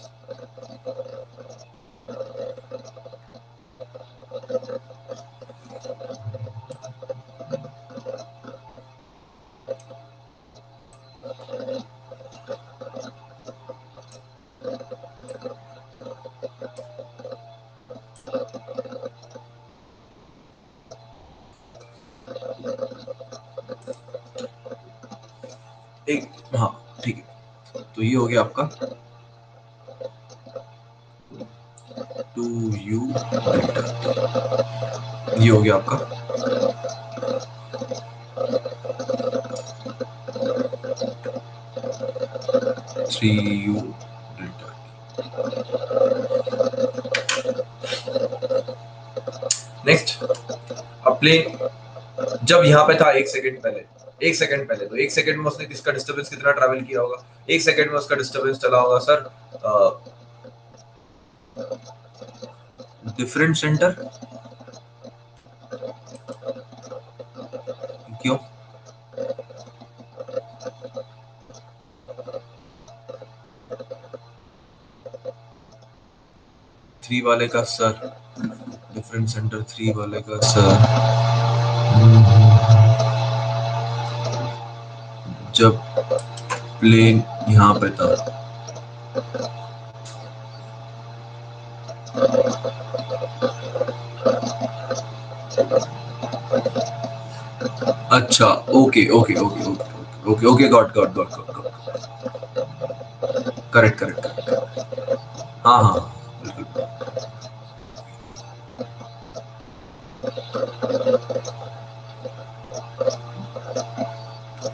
एक, हाँ ठीक है, तो ये हो गया आपका 2u डेल्टा, ये हो गया आपका 3u डेल्टा। नेक्स्ट, अब प्लेन जब यहाँ पे था 1 सेकंड पहले, 1 सेकंड पहले, तो 1 सेकंड में उसने किसका डिस्टर्बेंस कितना ट्रैवल किया होगा? 1 सेकंड में उसका डिस्टर्बेंस चला होगा सर डिफरेंट सेंटर, क्यों? थ्री वाले का सर डिफरेंट सेंटर, 3 वाले का सर जब प्लेन यहाँ पे था अच्छा, okay okay okay okay okay okay, got got got got got, correct correct correct, हाँ हाँ बिल्कुल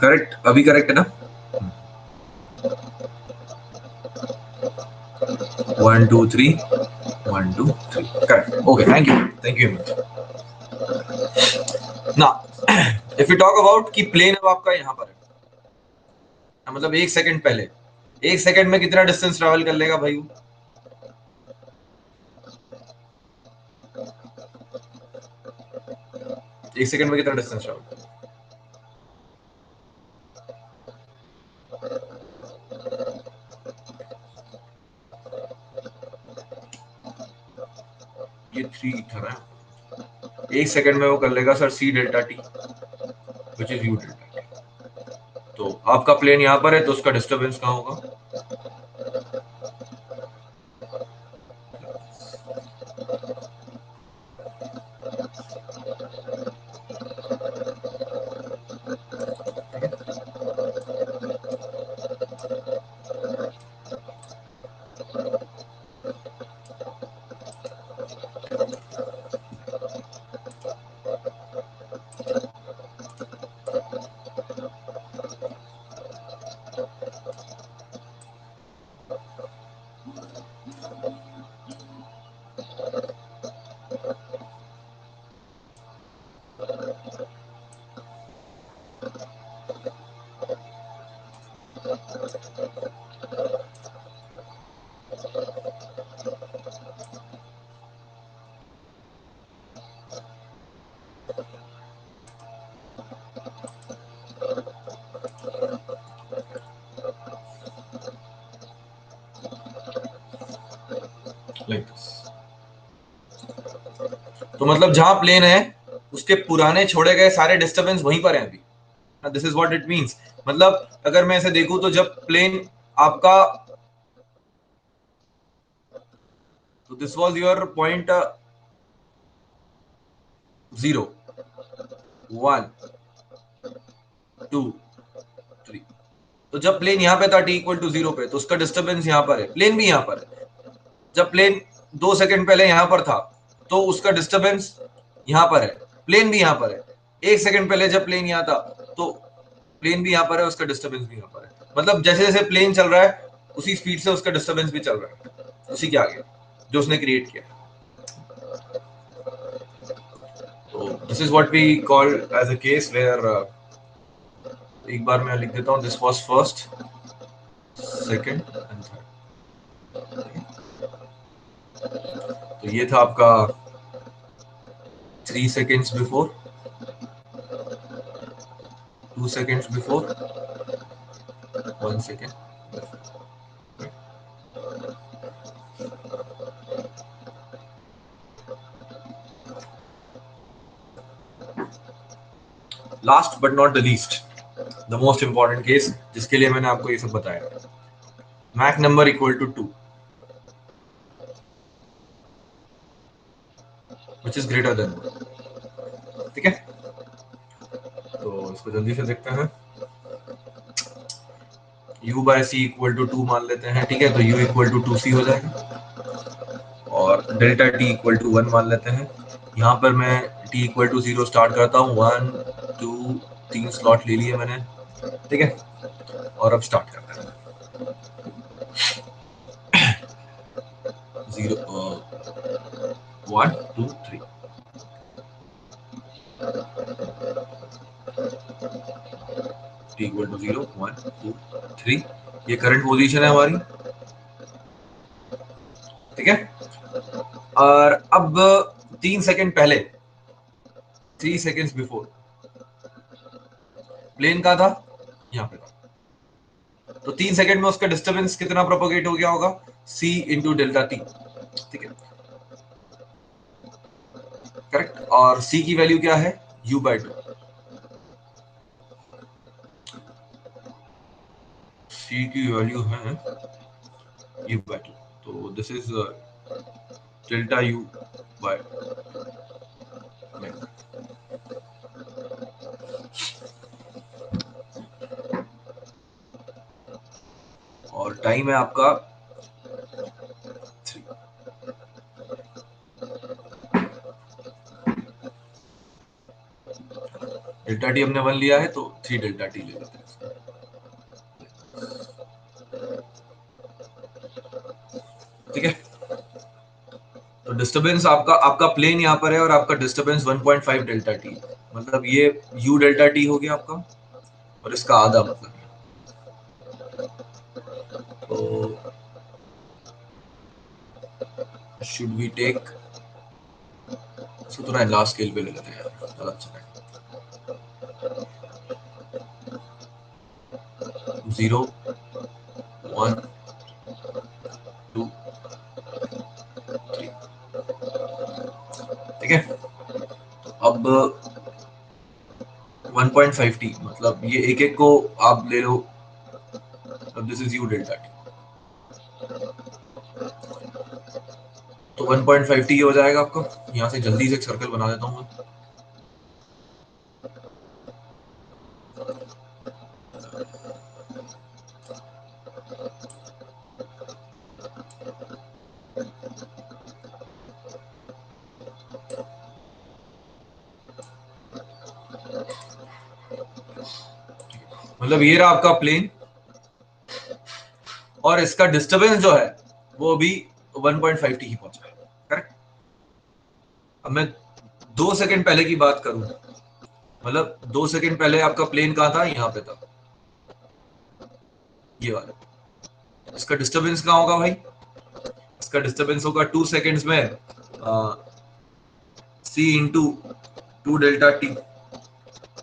करेक्ट, अभी करेक्ट है ना? 1 2 3, 1 2 3, करेक्ट, ओके, थैंक यू ना। इफ यू टॉक अबाउट कि प्लेन अब आपका यहाँ पर है, मतलब 1 सेकंड पहले, 1 सेकंड में कितना डिस्टेंस ट्रेवल कर लेगा भाई? 1 सेकंड में कितना डिस्टेंस ट्रेवल? ये 3 था ना, 1 सेकंड में वो कर लेगा sir C delta T, which is U delta T. तो आपका प्लेन यहाँ पर है तो उसका डिस्टर्बेंस कहाँ होगा? Like this. तो मतलब जहां प्लेन है उसके पुराने छोड़े गए सारे डिस्टर्बेंस वहीं पर हैं अभी। This is what it means. मतलब अगर मैं ऐसे देखूं तो जब प्लेन आपका, तो दिस वाज योर पॉइंट 0 1 2 3। तो जब प्लेन यहां पे था टी इक्वल टू 0 पे, तो उसका डिस्टर्बेंस यहां पर है, प्लेन भी यहां पर है। जब प्लेन 2 सेकंड पहले यहां पर था तो उसका डिस्टर्बेंस यहां पर है, प्लेन भी यहां पर है। 1 सेकंड पहले जब प्लेन यहां था तो प्लेन भी यहां पर है, उसका डिस्टर्बेंस भी यहां पर है। मतलब जैसे जैसे प्लेन चल रहा है उसी स्पीड से उसका डिस्टर्बेंस भी चल रहा है, उसी के आगे जो उसने क्रिएट किया। तो this is what we call as a case where, एक बार मैं लिख देता हूं, this was first second and third. तो ये था आपका 3 seconds before, 2 seconds before, 1 second। Last but not the least, the most important case जिसके लिए मैंने आपको ये सब बताया, Mach number equal to 2 which is greater than 1। ठीक है, तो इसको जल्दी से देखते हैं। u by C equal to 2 मान लेते हैं, ठीक है, तो u इक्वल टू 2c हो जाएगा। और डेल्टा t इक्वल टू 1 मान लेते हैं। यहाँ पर मैं t इक्वल टू 0 स्टार्ट करता हूँ, 1 2 3 स्लॉट ले लिए मैंने, ठीक है। और अब स्टार्ट करते हैं। 0 1 2 3, t इक्वल टू 0 1 2 3, ये करंट पोजीशन है हमारी, ठीक है। और अब 3 सेकंड पहले, 3 seconds बिफोर, प्लेन का था यहाँ पे था, तो 3 सेकंड में उसका डिस्टर्बेंस कितना प्रोपोगेट हो गया होगा? c इंटू डेल्टा टी, ठीक है, करेक्ट। और c की वैल्यू क्या है? u by 2। c की वैल्यू है u बाय 2, तो this is delta U by, और टाइम है आपका 3। डेल्टा टी हमने 1 लिया है तो 3 डेल्टा टी ले लेते हैं। ठीक है, तो डिस्टरबेंस आपका आपका प्लेन यहाँ पर है और आपका डिस्टरबेंस 1.5 डेल्टा टी, मतलब ये यू डेल्टा टी हो गया आपका, और इसका आधा मतलब। तो शुड वी टेक, इसको थोड़ा लार्ज स्केल पे ले लेते हैं यार, ज़्यादा अच्छा है। 0 1 2 3। ठीक है, अब 1.5 टी, मतलब ये एक एक को आप ले लो, अब this is U delta T, तो 1.5 टी हो जाएगा आपका। यहाँ से जल्दी से एक सर्कल बना देता हूँ मैं। मतलब ये रहा आपका प्लेन, और इसका डिस्टरबेंस जो है वो भी 1.5 टी ही पहुंचा है, करेक्ट। अब मैं 2 सेकंड पहले की बात करूं, मतलब 2 सेकंड पहले आपका प्लेन कहाँ था, यहाँ पे था, ये वाला। इसका डिस्टरबेंस कहाँ होगा भाई, इसका डिस्टरबेंस होगा 2 सेकंड्स में सी इंटू 2 डेल्टा टी,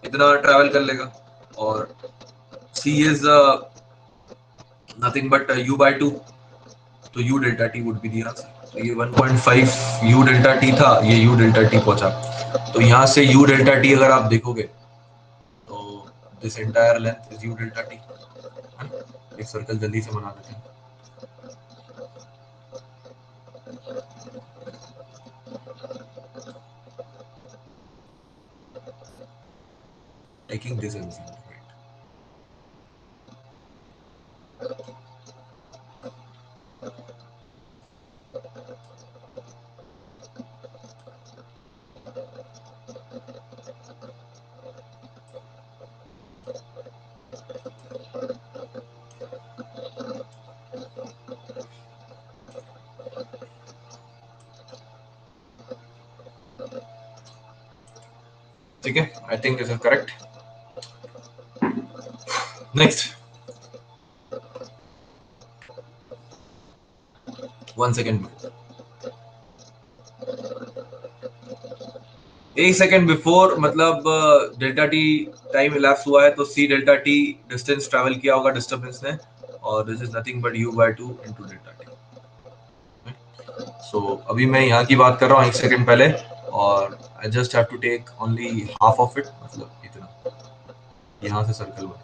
इतना ट्रेवल कर लेगा, और C is nothing but U by 2, तो U delta T would be the answer. तो ये 1.5 यू डेल्टा टी था, ये यू डेल्टा टी पहुंचा, तो यहाँ से यू डेल्टा टी अगर आप देखोगे तो this entire length is U delta T. एक सर्कल जल्दी से बना देते हैं। Taking this as right. ठीक है, I think this is correct. Next 1 second, 1 second before, मतलब डेल्टा टी टाइम इलैप्स हुआ है, तो C delta T distance travel किया होगा डिस्टर्बेंस ने, और this is nothing but U by 2 into delta T. So अभी मैं यहाँ की बात कर रहा हूँ 1 सेकेंड पहले, और I just have to take only half of it, मतलब इतना, यहाँ से सर्कल बनेगा,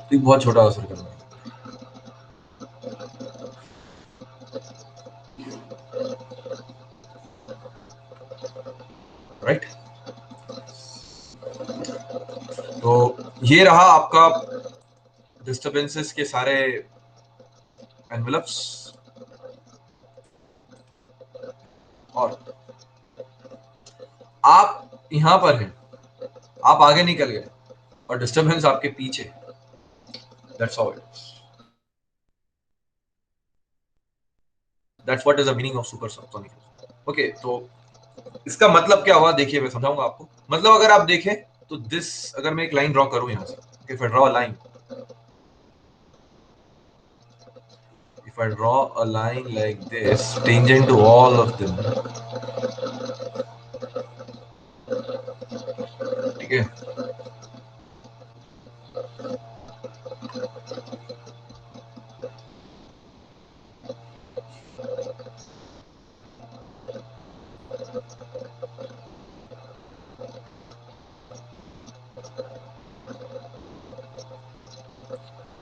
तो बहुत छोटा सा सर्कल बनेगा, राइट। तो ये रहा आपका डिस्टर्बेंसेस के सारे एनवेलप्स, और आप यहां पर हैं, आप आगे निकल गए और डिस्टर्बेंस आपके पीछे, that's how it is, that's what is the meaning of supersonic. Okay, तो इसका मतलब क्या हुआ, देखिए मैं समझाऊंगा आपको। मतलब अगर आप देखें तो दिस, अगर मैं एक लाइन ड्रॉ करूं यहां से, if I draw a line, if I draw a line like this tangent to all of them, ठीक है,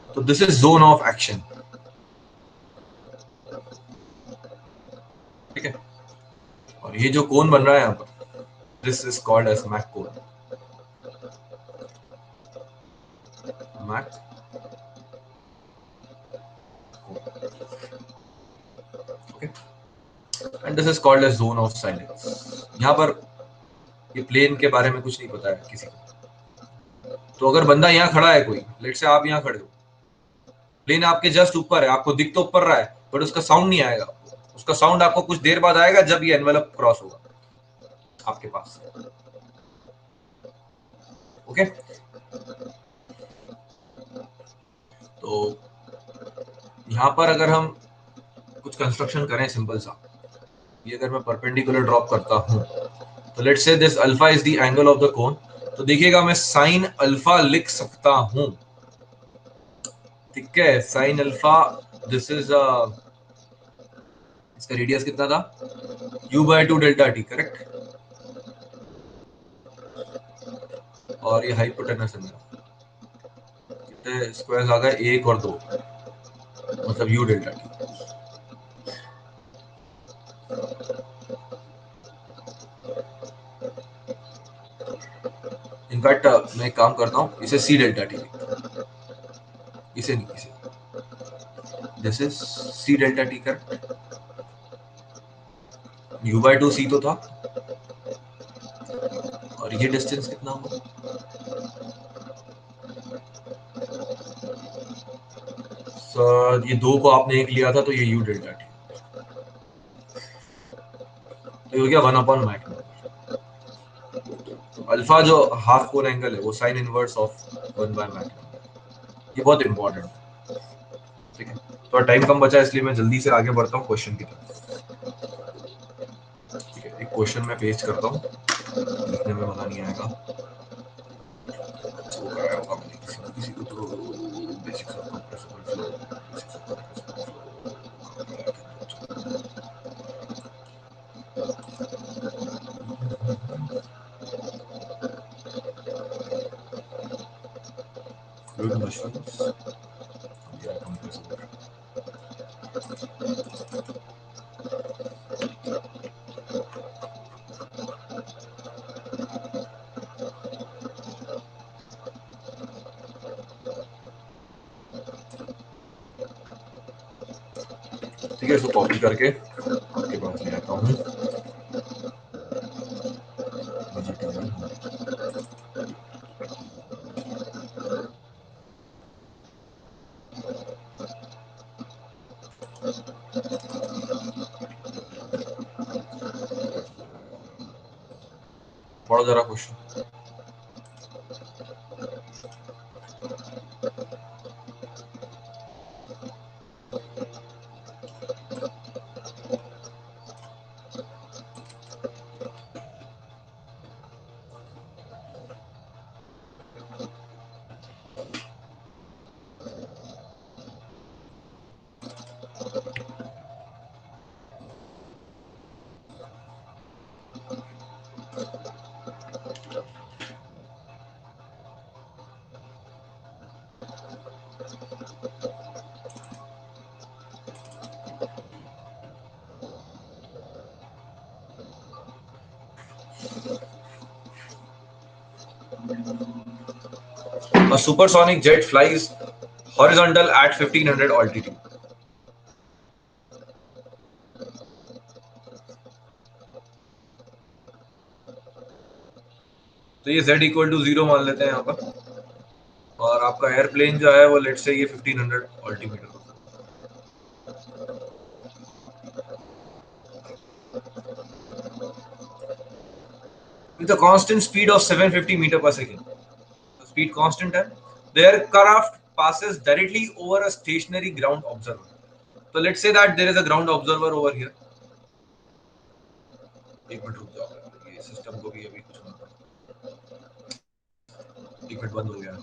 तो this is zone of action. ये जो कोन बन रहा है यहाँ पर, this is called as Mach cone. Mach okay, and this is called as zone of silence. यहाँ पर ये प्लेन के बारे में कुछ नहीं पता है किसी को. तो अगर बंदा यहाँ खड़ा है, कोई लेट से आप यहाँ खड़े हो, प्लेन आपके जस्ट ऊपर है, आपको दिख तो ऊपर रहा है, बट उसका साउंड नहीं आएगा. उसका साउंड आपको कुछ देर बाद आएगा जब ये एनवेलप क्रॉस होगा आपके पास. ओके तो यहाँ पर अगर हम कुछ कंस्ट्रक्शन करें सिंपल सा, ये अगर मैं परपेंडिकुलर ड्रॉप करता हूँ, तो लेट्स से this alpha is the angle of the cone. तो देखिएगा मैं साइन अल्फा लिख सकता हूं. ठीक है, साइन अल्फा, दिस इज इसका रेडियस कितना था, u/2 डेल्टा टी, करेक्ट. और ये हाइपोटेनस है मेरा, कितने स्क्वायर्स आ गए, 1 और 2, मतलब u डेल्टा टी. इनफैक्ट मैं एक काम करता हूँ, इसे c डेल्टा टी लिखता हूँ, इसे नहीं, इसे, this is c delta T, correct. u/2 c तो था, और ये डिस्टेंस कितना होगा, सर ये 2 को आपने 1 लिया था, तो ये u डेल्टा टी, तो हो गया 1/मैक. अल्फा जो हाफ कोन एंगल है वो साइन इनवर्स ऑफ 1/मैक. ये बहुत इंपॉर्टेंट है. ठीक है, तो टाइम कम बचा है, इसलिए मैं जल्दी से आगे बढ़ता हूँ क्वेश्चन की तरफ. ठीक है, एक क्वेश्चन मैं पेस्ट करता हूँ, लिखने में मजा नहीं आएगा. वो कराया होगा मैंने किसी को, तो basics of compressible flow, basics of compressible flow, fluid machines, compressible. ठीक है, इसको कॉपी करके आपके पास ले आता हूँ. पढ़ो जरा question. A supersonic jet flies horizontal at 1500 altitude. तो ये z इक्वल टू 0 मान लेते हैं यहाँ पर, और आपका एयरप्लेन जो है वो लेट से ये 1500 altimeter with a constant speed of 750 meter per second. The speed constant है. The aircraft passes directly over a stationary ground observer. So let's say that there is a ground observer over here. एक minute रुक जाओ, ये system को भी अभी कुछ होना था. एक मिनट बंद हो गया.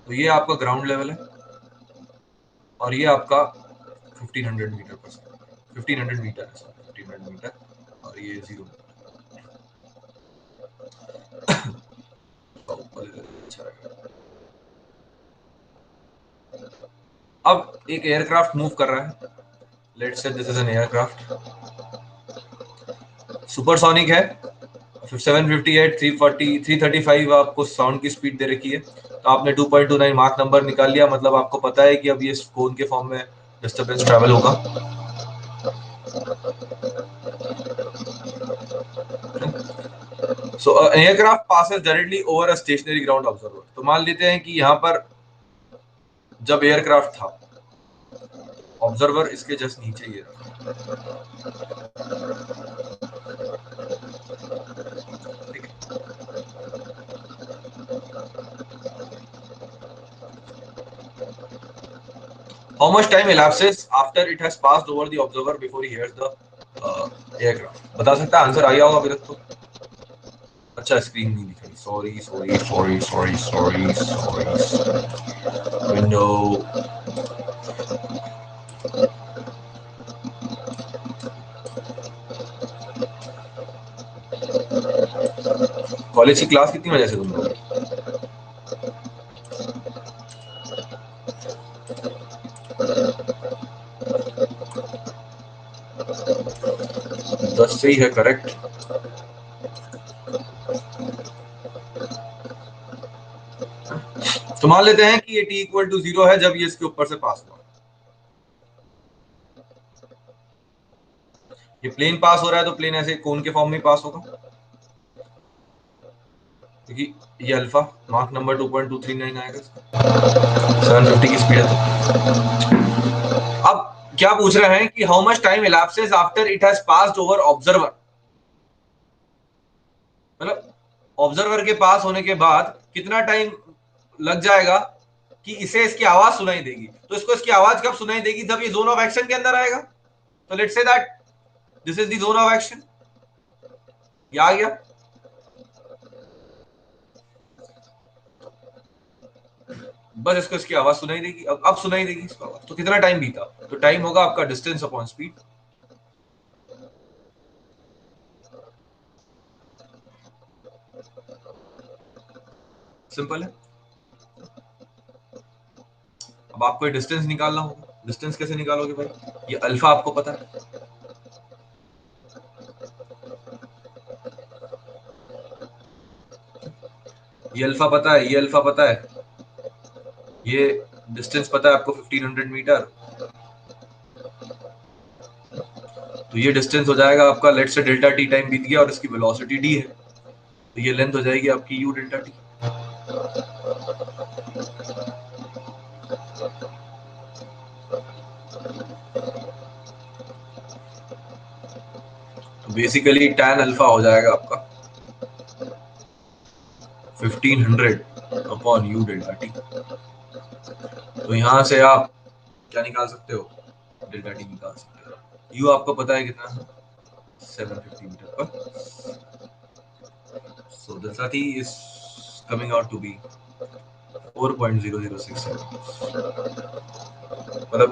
तो ये आपका ग्राउंड लेवल है और ये आपका 1500 मीटर पर सेकंड, 1500 मीटर है, सॉरी 1500 मीटर और ये 0 अच्छा रहेगा। अब एक एयरक्राफ्ट मूव कर रहा है, लेट्स से this is an aircraft, supersonic है, 758, 340, 335 आपको साउंड की स्पीड दे रखी है। तो आपने 2.29 मार्क नंबर निकाल लिया, मतलब आपको पता है कि अब ये कोन के फॉर्म में डिस्टरबेंस ट्रैवल होगा। So aircraft passes directly over a stationary ground observer. तो मान लेते हैं कि यहाँ पर जब एयरक्राफ्ट था, ऑब्जर्वर इसके जस्ट नीचे ये रहा, ठीक है। How much time elapses after it has passed over the observer before he hears the aircraft? बता सकता है? आंसर आ गया होगा अभी तक तो। अच्छा स्क्रीन नहीं दिख रही, sorry sorry sorry sorry sorry sorry, window. College की क्लास कितनी बजे से तुम लोग? 10 से ही है, करेक्ट। तो मान लेते हैं कि ये t इक्वल टू 0 है जब ये इसके ऊपर से पास हुआ। ये प्लेन पास हो रहा है तो प्लेन ऐसे कोन के फॉर्म में पास होगा, क्योंकि ये अल्फा मार्क नंबर 2.239 आएगा, 750 की स्पीड है। अब क्या पूछ रहे हैं कि how much time elapses after it has passed over observer, मतलब ऑब्जर्वर के पास होने के बाद कितना टाइम लग जाएगा कि इसे इसकी आवाज सुनाई देगी। तो इसको इसकी आवाज कब सुनाई देगी? जब ये जोन ऑफ एक्शन के अंदर आएगा। तो let's say that this is the zone of action, ये आ गया। बस इसको इसकी आवाज सुनाई देगी, अब सुनाई देगी इसको आवाज। तो कितना टाइम बीता? तो टाइम होगा आपका डिस्टेंस अपॉन स्पीड, सिंपल है। अब आपको डिस्टेंस निकालना होगा। डिस्टेंस कैसे निकालोगे भाई? ये अल्फा आपको पता है, ये अल्फा पता है, ये अल्फा पता है, ये डिस्टेंस पता है आपको 1500 मीटर। तो ये डिस्टेंस हो जाएगा आपका, लेट से डेल्टा टी टाइम बीत गया और इसकी वेलोसिटी डी है, तो ये लेंथ हो जाएगी आपकी यू डेल्टा टी। तो बेसिकली टैन अल्फा हो जाएगा आपका 1500 अपॉन यू डेल्टा टी। तो यहां से आप क्या निकाल सकते हो? डेल्टा टी निकाल सकते हो। यू आपको पता है कितना? 750 मीटर पर। So delta T is coming out to be 4.0067, मतलब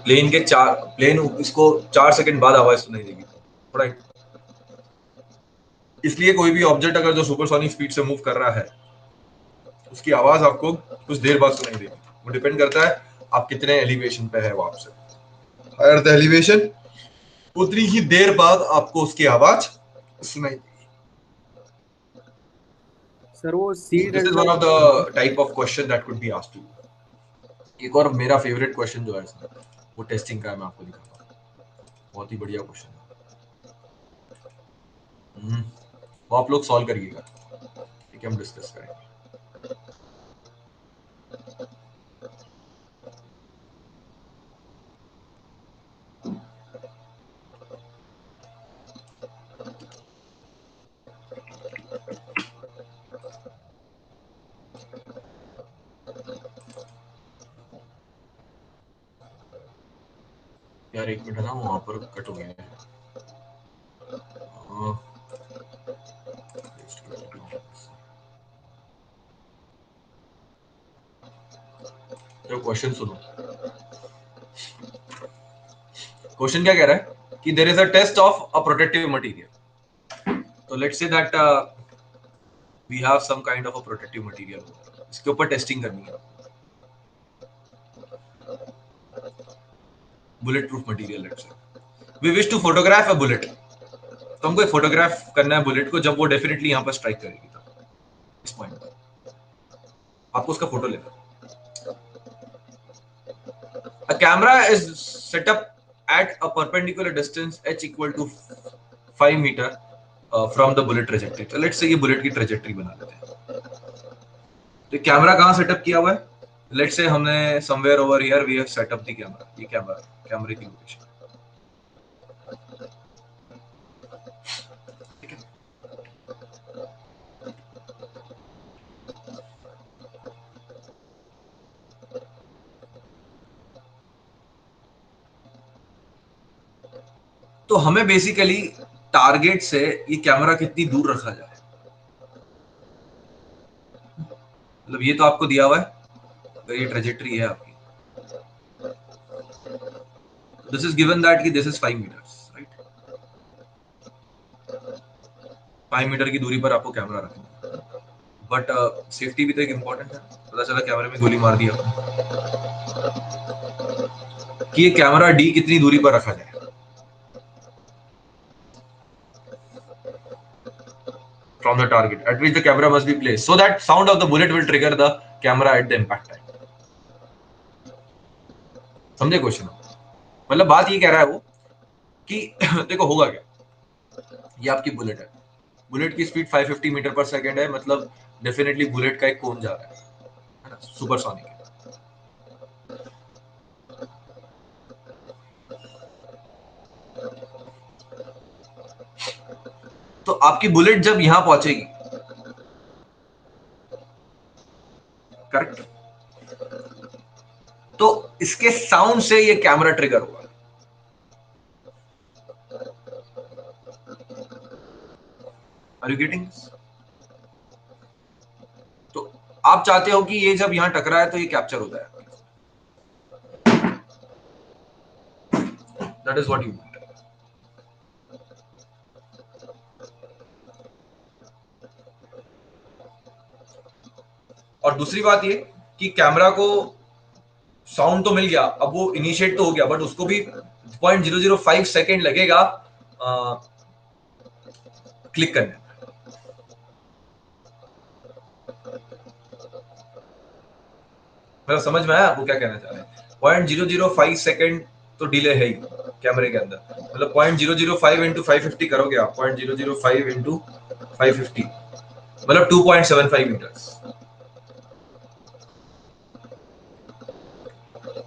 प्लेन इसको 4 सेकंड बाद आवाज सुनाई देगी, राइट। इसलिए कोई भी ऑब्जेक्ट अगर जो सुपरसोनिक स्पीड से मूव कर रहा है, उसकी आवाज आपको कुछ देर बाद सुनाई देगी। वो डिपेंड करता है आप कितने एलिवेशन पे है वो आपसे। हायर द एलिवेशन, उतनी ही देर बाद आपको उसकी आवाज सुनाई देगी। सर वो सी So this is delta one of T है। the type of question that could be asked to you. एक और मेरा फेवरेट क्वेश्चन जो है इसमें, वो टेस्टिंग का है, मैं आपको दिखाता हूँ। बहुत ही बढ़िया क्वेश्चन है। वो आप लोग सॉल्व करिएगा, ठीक है, हम डिस्कस करेंगे। यार एक मिनट है ना, वहां पर कट हो गया है। तो क्वेश्चन सुनो, क्वेश्चन क्या कह रहा है कि there is a test of a protective material. तो let's say that we have some kind of a protective material, इसके ऊपर टेस्टिंग करनी है, bulletproof material. Let's say we wish to photograph a bullet, तो हमको photograph करना है bullet को जब वो डेफिनेटली यहाँ पर स्ट्राइक करेगी, तो इस पॉइंट पर आपको उसका फोटो लेना है। A camera is set up at a perpendicular distance h equal to 5 meter from the bullet trajectory। तो लेट्स से ये बुलेट की ट्रेजेक्टरी बना लेते हैं। तो कैमरा कहाँ सेटअप किया हुआ है? लेट्स से हमने somewhere over here we have set up the camera, ये कैमरा, कैमरे की लोकेशन, ठीक है। तो हमें बेसिकली टारगेट से ये कैमरा कितनी दूर रखा जाए, मतलब ये तो आपको दिया हुआ है, अगर ये ट्रेजेक्टरी है आपकी, दिस इज गिवन दैट कि this is 5 meters, right. 5 meter की दूरी पर आपको कैमरा रखना है, बट सेफ्टी भी तो एक इम्पोर्टेंट है। पता चला कैमरे में गोली मार दिया, कि ये कैमरा डी कितनी दूरी पर रखा जाए from the target at which the camera must be placed so that sound of the bullet will trigger the camera at the impact time। समझे क्वेश्चन? मतलब बात ये कह रहा है वो कि देखो होगा क्या, ये आपकी बुलेट है, बुलेट की स्पीड 550 मीटर पर सेकेंड है, मतलब डेफिनेटली बुलेट का एक कोन जा रहा है ना, सुपरसोनिक है। तो आपकी बुलेट जब यहां पहुंचेगी, करेक्ट, तो इसके साउंड से ये कैमरा ट्रिगर होगा। Are you getting? तो आप चाहते हो कि ये जब यहां टकरा है तो ये कैप्चर होता है, that is what you want. और दूसरी बात ये कि कैमरा को साउंड तो मिल गया, अब वो इनिशिएट तो हो गया, बट उसको भी 0.005 सेकेंड लगेगा क्लिक करने में। मतलब समझ में आया आपको क्या कहना चाह रहे हैं? 0.005 सेकेंड तो डिले है ही कैमरे के अंदर, मतलब 0.005 इंटू 550 करोगे आप, 0.005 इंटू 550 मतलब 2.75 मीटर्स,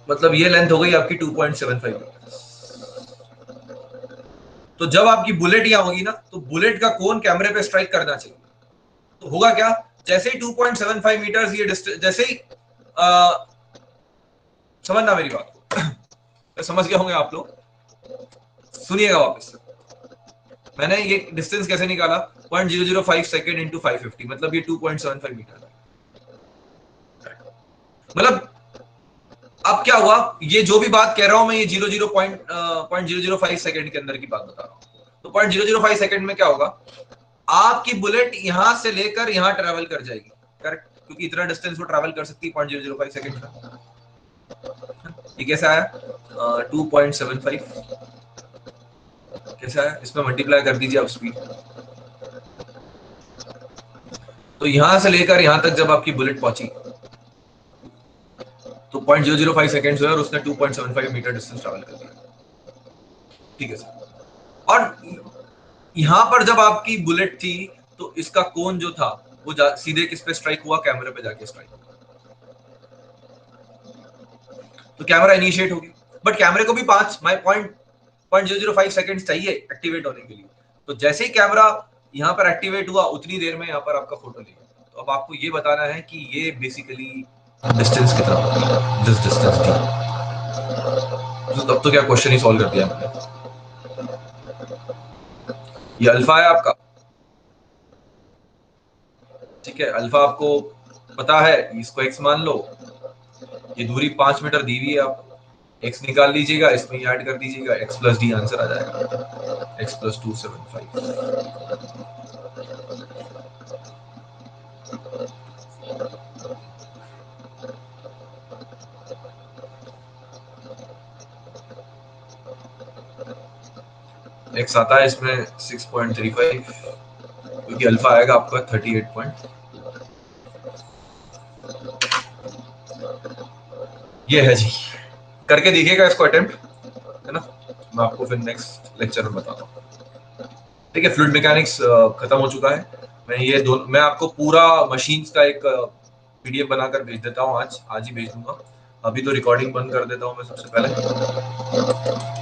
मतलब ये लेंथ हो गई आपकी 2.75 मीटर्स। तो जब आपकी बुलेट यहां होगी ना, तो बुलेट का कोन कैमरे पे स्ट्राइक करना चाहिए। तो होगा क्या, जैसे ही 2.75 मीटर्स ये डिस्टेंस, जैसे ही समझना मेरी बात को समझ गए होंगे आप लोग, सुनिएगा वापस। मैंने ये डिस्टेंस कैसे निकाला, 0.005 सेकेंड इंटू 550, मतलब ये 2.75 मीटर। मतलब अब क्या हुआ, ये जो भी बात कह रहा हूं मैं, ये 0.005 सेकेंड के अंदर की बात बता रहा हूं। तो 0.005 सेकेंड में क्या होगा, आपकी बुलेट यहां से लेकर यहां ट्रेवल कर जाएगी, करेक्ट, क्योंकि इतना डिस्टेंस वो ट्रेवल कर सकती है 0.005 सेकेंड में। ये कैसे आया 2.75, कैसे आया, इसमें मल्टीप्लाई कर दीजिए आप स्पीड। तो यहां से लेकर यहां तक जब आपकी बुलेट पहुंची तो 0.005 सेकेंड हुए और उसने 2.75 मीटर डिस्टेंस ट्रेवल कर दिया, ठीक है सर। और यहां पर जब आपकी बुलेट थी तो इसका कोन जो था वो सीधे किस पे स्ट्राइक हुआ, कैमरे पे जाके स्ट्राइक हुआ, तो कैमरा इनिशिएट हो गया। बट कैमरे को भी 0.005 सेकेंड चाहिए एक्टिवेट होने के लिए। तो जैसे ही कैमरा यहां पर एक्टिवेट हुआ उतनी देर में यहां पर आपका फोटो लेगा। तो अब आपको ये बताना है कि ये बेसिकली डिस्टेंस कितना होगा, दिस डिस्टेंस डी। तो तब तो क्या क्वेश्चन ही सॉल्व कर दिया मैंने। ये अल्फा है आपका, ठीक है, अल्फा आपको पता है, इसको एक्स मान लो, ये दूरी 5 मीटर दी हुई है, आप x निकाल लीजिएगा, इसमें ऐड कर दीजिएगा, x प्लस डी आंसर आ जाएगा, x प्लस 275। x आता है इसमें 6.35, क्योंकि अल्फा आएगा आपका 38 पॉइंट। ये है जी, करके देखिएगा इसको अटेम्प्ट, है ना, मैं आपको फिर नेक्स्ट लेक्चर में बताता हूँ। ठीक है, फ्लूइड मैकेनिक्स खत्म हो चुका है। मैं आपको पूरा मशीन्स का एक पीडीएफ बनाकर भेज देता हूँ, आज ही भेज दूंगा। अभी तो रिकॉर्डिंग बंद कर देता हूँ मैं सबसे पहले।